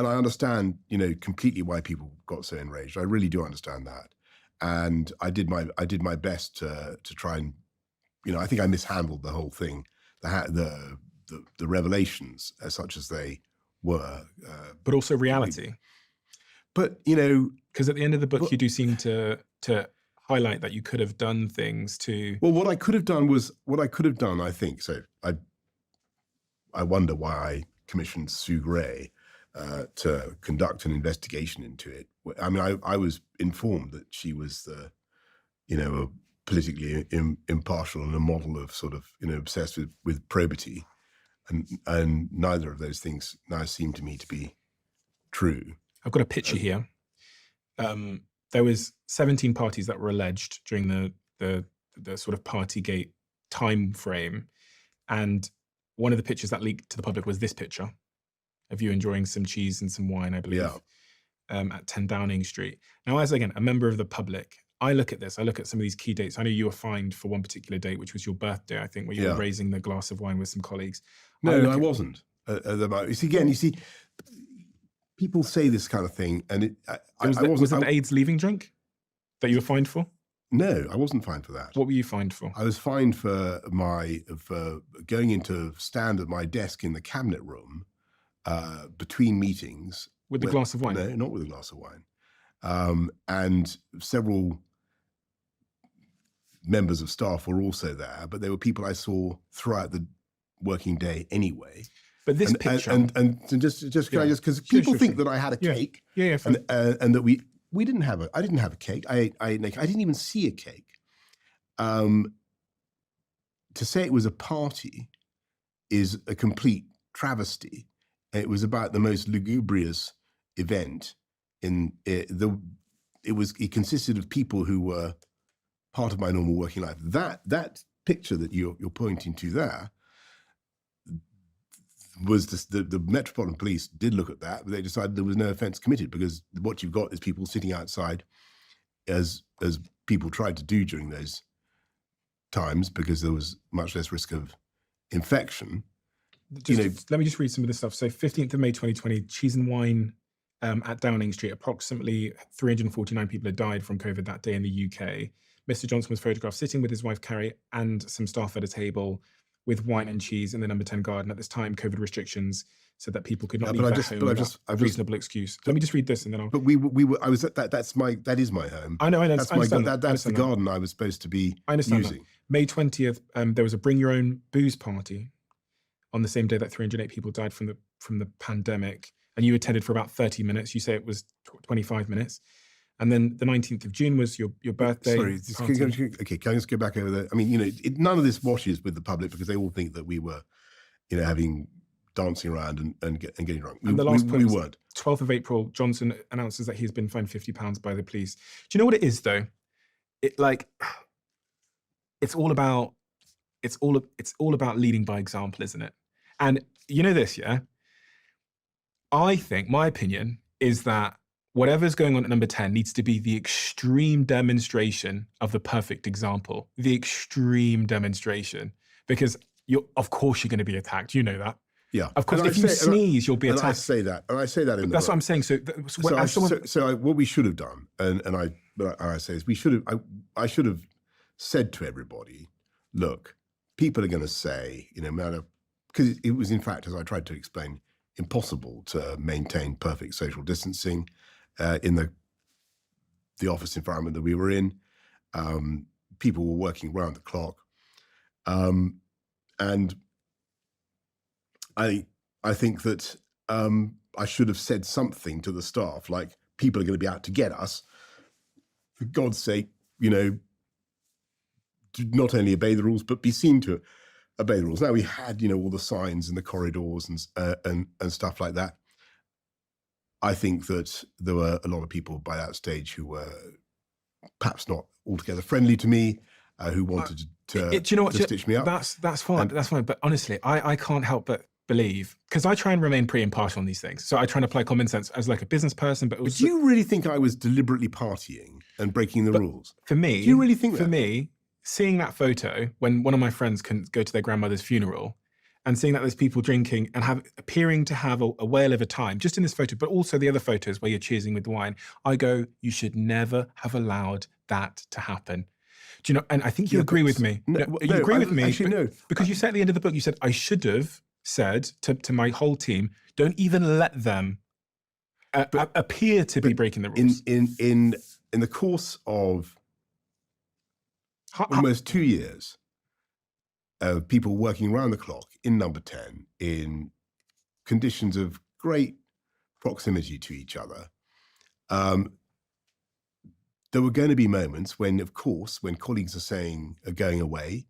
I understand, you know, completely why people got so enraged. I really do understand that, and I did my best to try and, you know, I think I mishandled the whole thing, the revelations as such as they were, but also reality. But you know, because at the end of the book, you do seem to highlight that you could have done things to. Well, what I could have done, I think. So I wonder why I commissioned Sue Gray to conduct an investigation into it. I mean, I was informed that she was a politically impartial and a model of sort of, you know, obsessed with probity, and neither of those things now seem to me to be true. I've got a picture here. There was 17 parties that were alleged during the sort of Partygate time frame, and one of the pictures that leaked to the public was this picture of you enjoying some cheese and some wine, I believe, at 10 Downing Street. Now, as again a member of the public, I look at this. I look at some of these key dates. I know you were fined for one particular date, which was your birthday, I think, where you were raising the glass of wine with some colleagues. No, I wasn't. You see, people say this kind of thing, and was it the AIDS leaving drink that you were fined for? No, I wasn't fined for that. What were you fined for? I was fined for going into stand at my desk in the cabinet room between meetings with the glass of wine. No, not with a glass of wine, and several members of staff were also there, but they were people I saw throughout the working day anyway. But this picture, and just can I just, because people think that I had a cake, fine. and that we didn't have I didn't have a cake. I didn't even see a cake. To say it was a party is a complete travesty. It was about the most lugubrious event in it. It consisted of people who were part of my normal working life. That picture that you're pointing to there was the Metropolitan Police did look at that, but they decided there was no offence committed, because what you've got is people sitting outside, as people tried to do during those times, because there was much less risk of infection. Let me just read some of this stuff. So 15th of May 2020, cheese and wine at Downing Street. Approximately 349 people had died from COVID that day in the UK. Mr. Johnson was photographed sitting with his wife Carrie and some staff at a table with wine and cheese in the number 10 garden. At this time, COVID restrictions said that people could not leave their home without a reasonable excuse. Let me just read this and then I'll... But we were, I was at that is my home. I know, that's the garden I was supposed to be using. That. May 20th, there was a bring your own booze party on the same day that 308 people died from the pandemic, and you attended for about 30 minutes. You say it was 25 minutes. And then the 19th of June was your birthday. Sorry, can I just go back over there? I mean, none of this washes with the public, because they all think that we were, having dancing around and getting drunk. And the last point, we weren't. 12th of April, Johnson announces that he's been fined £50 by the police. Do you know what it is though? It's all about leading by example, isn't it? And you know this, yeah? I think my opinion is that whatever's going on at number 10 needs to be the extreme demonstration of the perfect example, the extreme demonstration, because of course you're going to be attacked. You know that. Yeah. Of course, if you sneeze, you'll be attacked. And I say that in the That's what I'm saying. So what we should have done, and I say is I should have said to everybody, look, people are going to say, because it was, in fact, as I tried to explain, impossible to maintain perfect social distancing in the office environment that we were in. People were working round the clock. And I think that I should have said something to the staff, like, people are going to be out to get us. For God's sake, do not only obey the rules, but be seen to obey the rules. Now, we had, all the signs in the corridors and stuff like that. I think that there were a lot of people by that stage who were perhaps not altogether friendly to me, who wanted to stitch me up. That's fine. That's fine. But honestly, I can't help but believe, because I try and remain pretty impartial on these things. So I try and apply common sense as like a business person. But do you really think I was deliberately partying and breaking the rules? For me, do you really think that? For me, seeing that photo when one of my friends couldn't go to their grandmother's funeral, and seeing that there's people drinking and appearing to have a whale of a time, just in this photo, but also the other photos where you're cheersing with the wine, I go, you should never have allowed that to happen. Do you know? And I think you agree with me. You agree with me? Actually, no. Because you said at the end of the book, you said, I should have said to my whole team, don't even let them appear to be breaking the rules. In the course of almost 2 years of people working around the clock in number 10 in conditions of great proximity to each other, there were going to be moments when, of course, when colleagues are going away,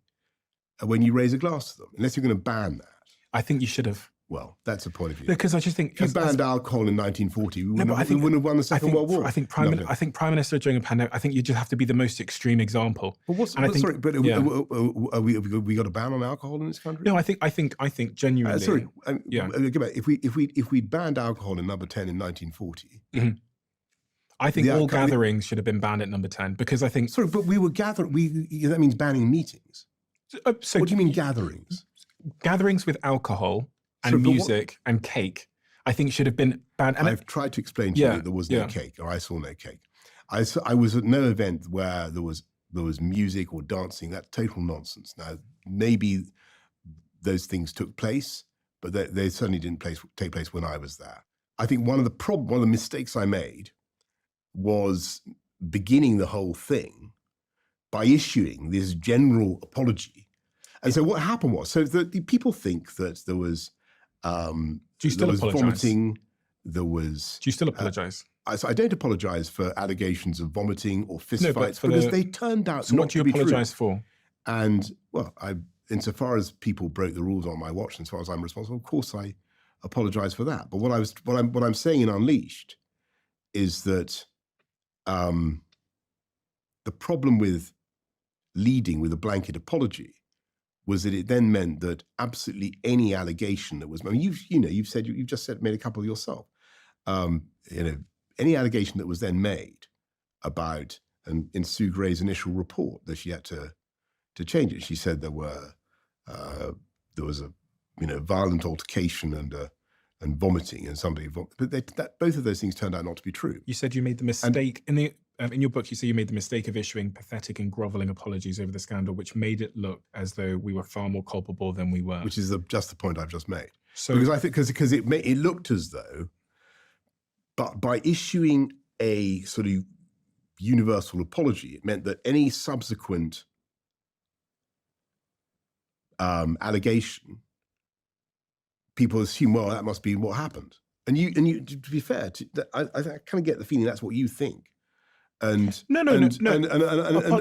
when you raise a glass to them, unless you're going to ban that. I think you should have. Well, that's a point of view. Because I just think... If you banned alcohol in 1940, we wouldn't have won the Second World War. I think Prime Minister during a pandemic, I think you just have to be the most extreme example. But have we got a ban on alcohol in this country? No, I think genuinely... If we'd banned alcohol in number 10 in 1940... Mm-hmm. I think all gatherings should have been banned at number 10, because I think... Sorry, but we were gathering... that means banning meetings. So what do you mean gatherings? Gatherings with alcohol and music and cake, I think should have been banned. And I've tried to explain to you that there was no cake, or I saw no cake. I was at no event where there was music or dancing. That's total nonsense. Now, maybe those things took place, but they certainly didn't take place when I was there. I think one of the mistakes I made was beginning the whole thing by issuing this general apology. And so what happened was, so the people think that there was Do you still there was apologise? vomiting. There was. Do you still apologise? I don't apologise for allegations of vomiting or fistfights for because they turned out So not what do to you be apologise true. for? And well, insofar as people broke the rules on my watch, and as far as I'm responsible, of course I apologise for that. But what I'm saying in Unleashed is that the problem with leading with a blanket apology was that it then meant that absolutely any allegation that was, I mean, you've just made a couple yourself. Any allegation that was then made about, and in Sue Gray's initial report, that she had to change it. She said there was a violent altercation and vomiting, and somebody but both of those things turned out not to be true. You said you made the mistake in your book. You say you made the mistake of issuing pathetic and grovelling apologies over the scandal, which made it look as though we were far more culpable than we were. Which is just the point I've just made. So, because I think because it looked as though, but by issuing a sort of universal apology, it meant that any subsequent allegation, people assume, well, that must be what happened. And you, to be fair, I kind of get the feeling that's what you think. And no. That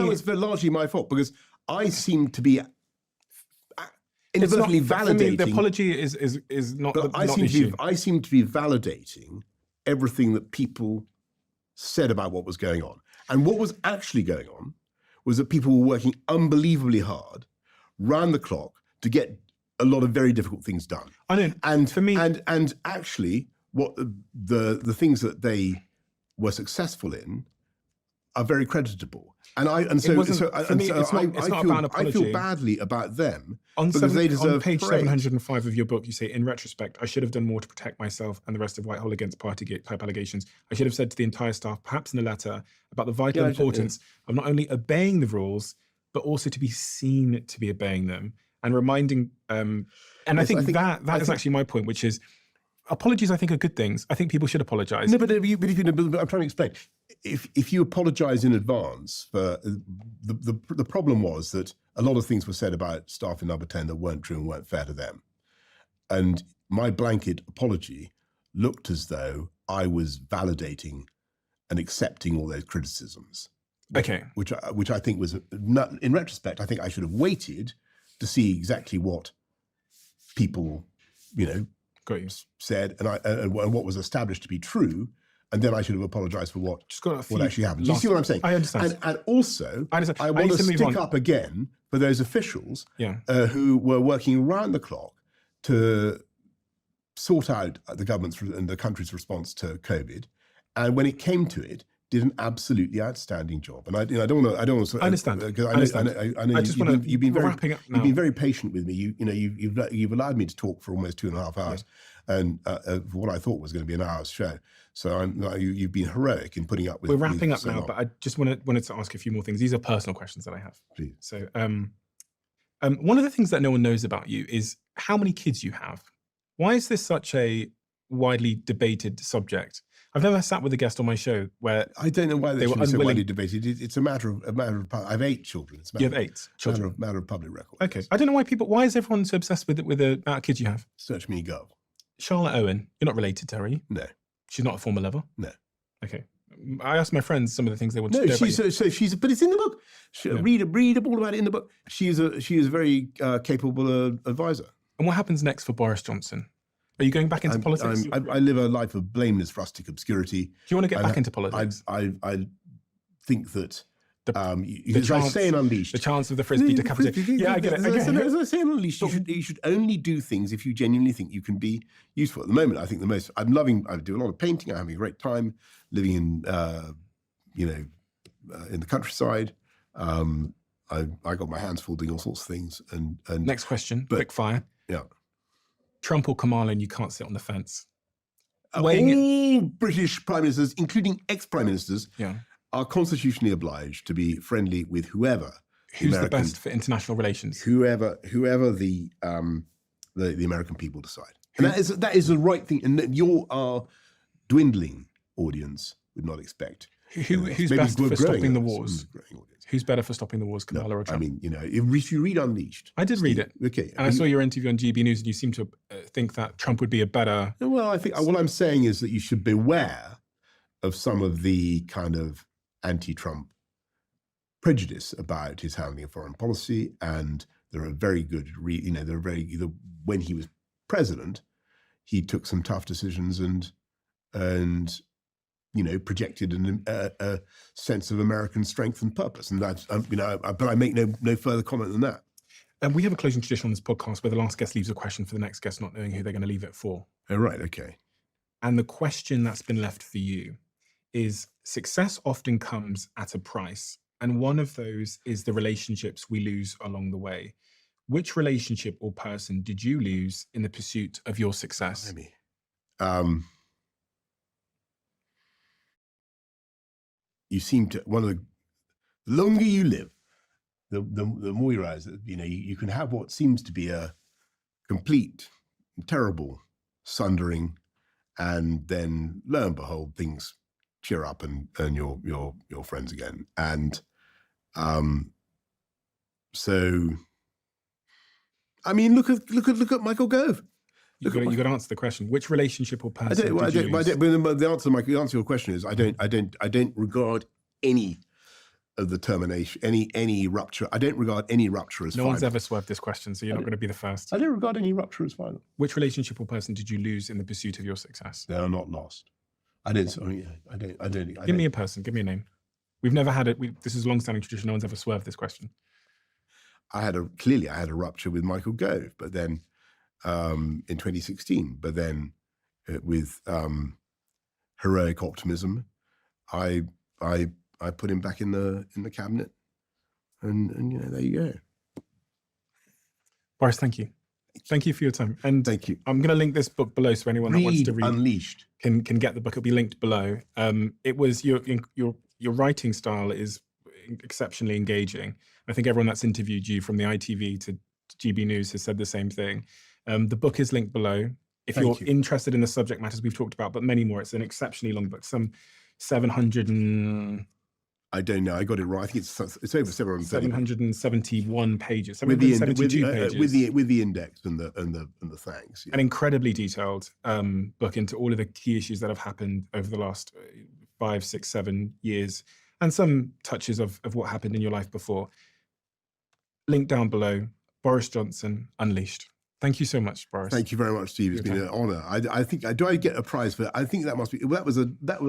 was largely my fault, because I seem to be inadvertently validating. For me, the apology is not the issue. I seem to be validating everything that people said about what was going on. And what was actually going on was that people were working unbelievably hard, round the clock, to get a lot of very difficult things done. I know. And for me, and actually, what the things that they were successful in are very creditable. I feel badly about them because they deserve on page praise. 705 of your book, you say, in retrospect, I should have done more to protect myself and the rest of Whitehall against Partygate type allegations. I should have said to the entire staff, perhaps in a letter, about the vital importance of not only obeying the rules, but also to be seen to be obeying them and reminding. And I think that is actually my point, which is, apologies, I think, are good things. I think people should apologise. No, but I'm trying to explain. If you apologise in advance, for the problem was that a lot of things were said about staff in Number 10 that weren't true and weren't fair to them. And my blanket apology looked as though I was validating and accepting all those criticisms. Okay. Which I think was, not, in retrospect, I think I should have waited to see exactly what people, said and what was established to be true, and then I should have apologised for what actually happened. Do you see what I'm saying? I understand. And also, I want to stick up again for those officials who were working around the clock to sort out the government's and the country's response to COVID, and when it came to it, did an absolutely outstanding job. And I don't want to. I understand. Because I know you've been wrapping up now. You've been very patient with me. You've allowed me to talk for almost 2.5 hours, and for what I thought was going to be an hour's show. So you've been heroic in putting up with. We're wrapping up so now, long. but I just wanted to ask a few more things. These are personal questions that I have. Please. So, one of the things that no one knows about you is how many kids you have. Why is this such a widely debated subject? I've never sat with a guest on my show where I don't know why they were so unwilling. widely debated. It's a matter of. I have 8 children. It's You have 8 children. Matter of public record. Okay, I don't know why is everyone so obsessed with the amount of kids you have? Search me, Gov. Charlotte Owen, you're not related to her, are you? No. She's not a former lover? No. Okay. I asked my friends some of the things they wanted to No, know she's but it's in the book. Read all about it in the book. She is a very capable advisor. And what happens next for Boris Johnson? Are you going back into politics? I live a life of blameless rustic obscurity. Do you want to get back into politics? I think that the as I say in Unleashed, the chance of the frisbee decapitated. Yeah, I get it. As I say in Unleashed, you should only do things if you genuinely think you can be useful. At the moment, I think I do a lot of painting. I'm having a great time living in the countryside. I got my hands full doing all sorts of things. And next question, quick fire. Yeah. Trump or Kamala, and you can't sit on the fence. All British prime ministers, including ex-prime ministers, are constitutionally obliged to be friendly with whoever. Who's the best for international relations? Whoever the American people decide. And that is the right thing. And our dwindling audience would not expect. Who's best for stopping the wars? Who's better for stopping the wars, Kamala or I Trump? mean, you know, if you read Unleashed, I did read Steve, it. Okay, And I saw your interview on GB News, and you seem to think that Trump would be a better. Well, I think what I'm saying is that you should beware of some of the kind of anti-Trump prejudice about his handling of foreign policy, and there are very good, when he was president, he took some tough decisions and you know, projected a sense of American strength and purpose, and that's but I make no further comment than that. And we have a closing tradition on this podcast where the last guest leaves a question for the next guest, not knowing who they're going to leave it for. Oh, right, okay. And the question that's been left for you is: success often comes at a price, and one of those is the relationships we lose along the way. Which relationship or person did you lose in the pursuit of your success? Maybe. You seem to, the longer you live, the more you realize that, you know, you can have what seems to be a complete, terrible sundering, and then lo and behold, things cheer up and you're friends again. And so, I mean, look at Michael Gove. You got to answer the question. Which relationship or person did you lose? But the answer to your question is I don't regard any of the termination, any rupture. I don't regard any rupture as No final. one's ever swerved this question, so you're not going to be the first. I don't regard any rupture as final. Which relationship or person did you lose in the pursuit of your success? They are not lost. I don't. Give me a person. Give me a name. We've never had it. This is a long-standing tradition. No one's ever swerved this question. I had a rupture with Michael Gove, but then in 2016, but then with heroic optimism, I put him back in the cabinet, and you know, there you go. Boris, thank you. Thank you for your time. And Thank you. I'm going to link this book below, so anyone that wants to read Unleashed. can get the book. It'll be linked below. It was your writing style is exceptionally engaging. I think everyone that's interviewed you, from the ITV to GB News, has said the same thing. The book is linked below. If you're interested in the subject matters we've talked about, but many more, it's an exceptionally long book. Some 700 and... I don't know. I got it wrong. I think it's over 771 pages. With the 772 pages. with the index and the thanks. Yeah. An incredibly detailed book into all of the key issues that have happened over the last 5, 6, 7 years, and some touches of what happened in your life before. Link down below. Boris Johnson, Unleashed. Thank you so much, Boris. Thank you very much, Steve. It's been an honor. I think, do I get a prize for that? I think that must be,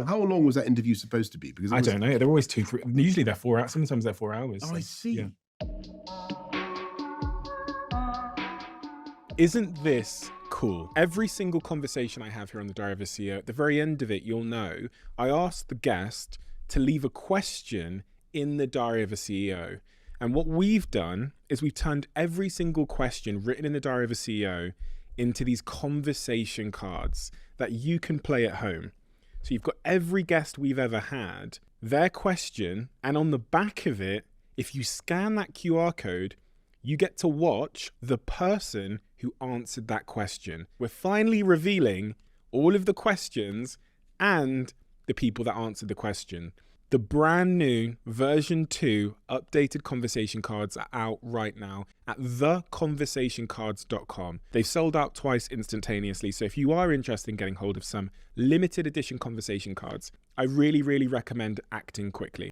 how long was that interview supposed to be? Because I don't know. They're always 2, 3, usually they're 4 hours. Sometimes they're 4 hours. Oh, so, I see. Yeah. Isn't this cool? Every single conversation I have here on the Diary of a CEO, at the very end of it, you'll know, I asked the guest to leave a question in the Diary of a CEO. And what we've done is we've turned every single question written in the Diary of a CEO into these conversation cards that you can play at home. So you've got every guest we've ever had, their question, and on the back of it, if you scan that QR code, you get to watch the person who answered that question. We're finally revealing all of the questions and the people that answered the question. The brand new version 2 updated conversation cards are out right now at theconversationcards.com. They've sold out twice instantaneously, so if you are interested in getting hold of some limited edition conversation cards, I really, really recommend acting quickly.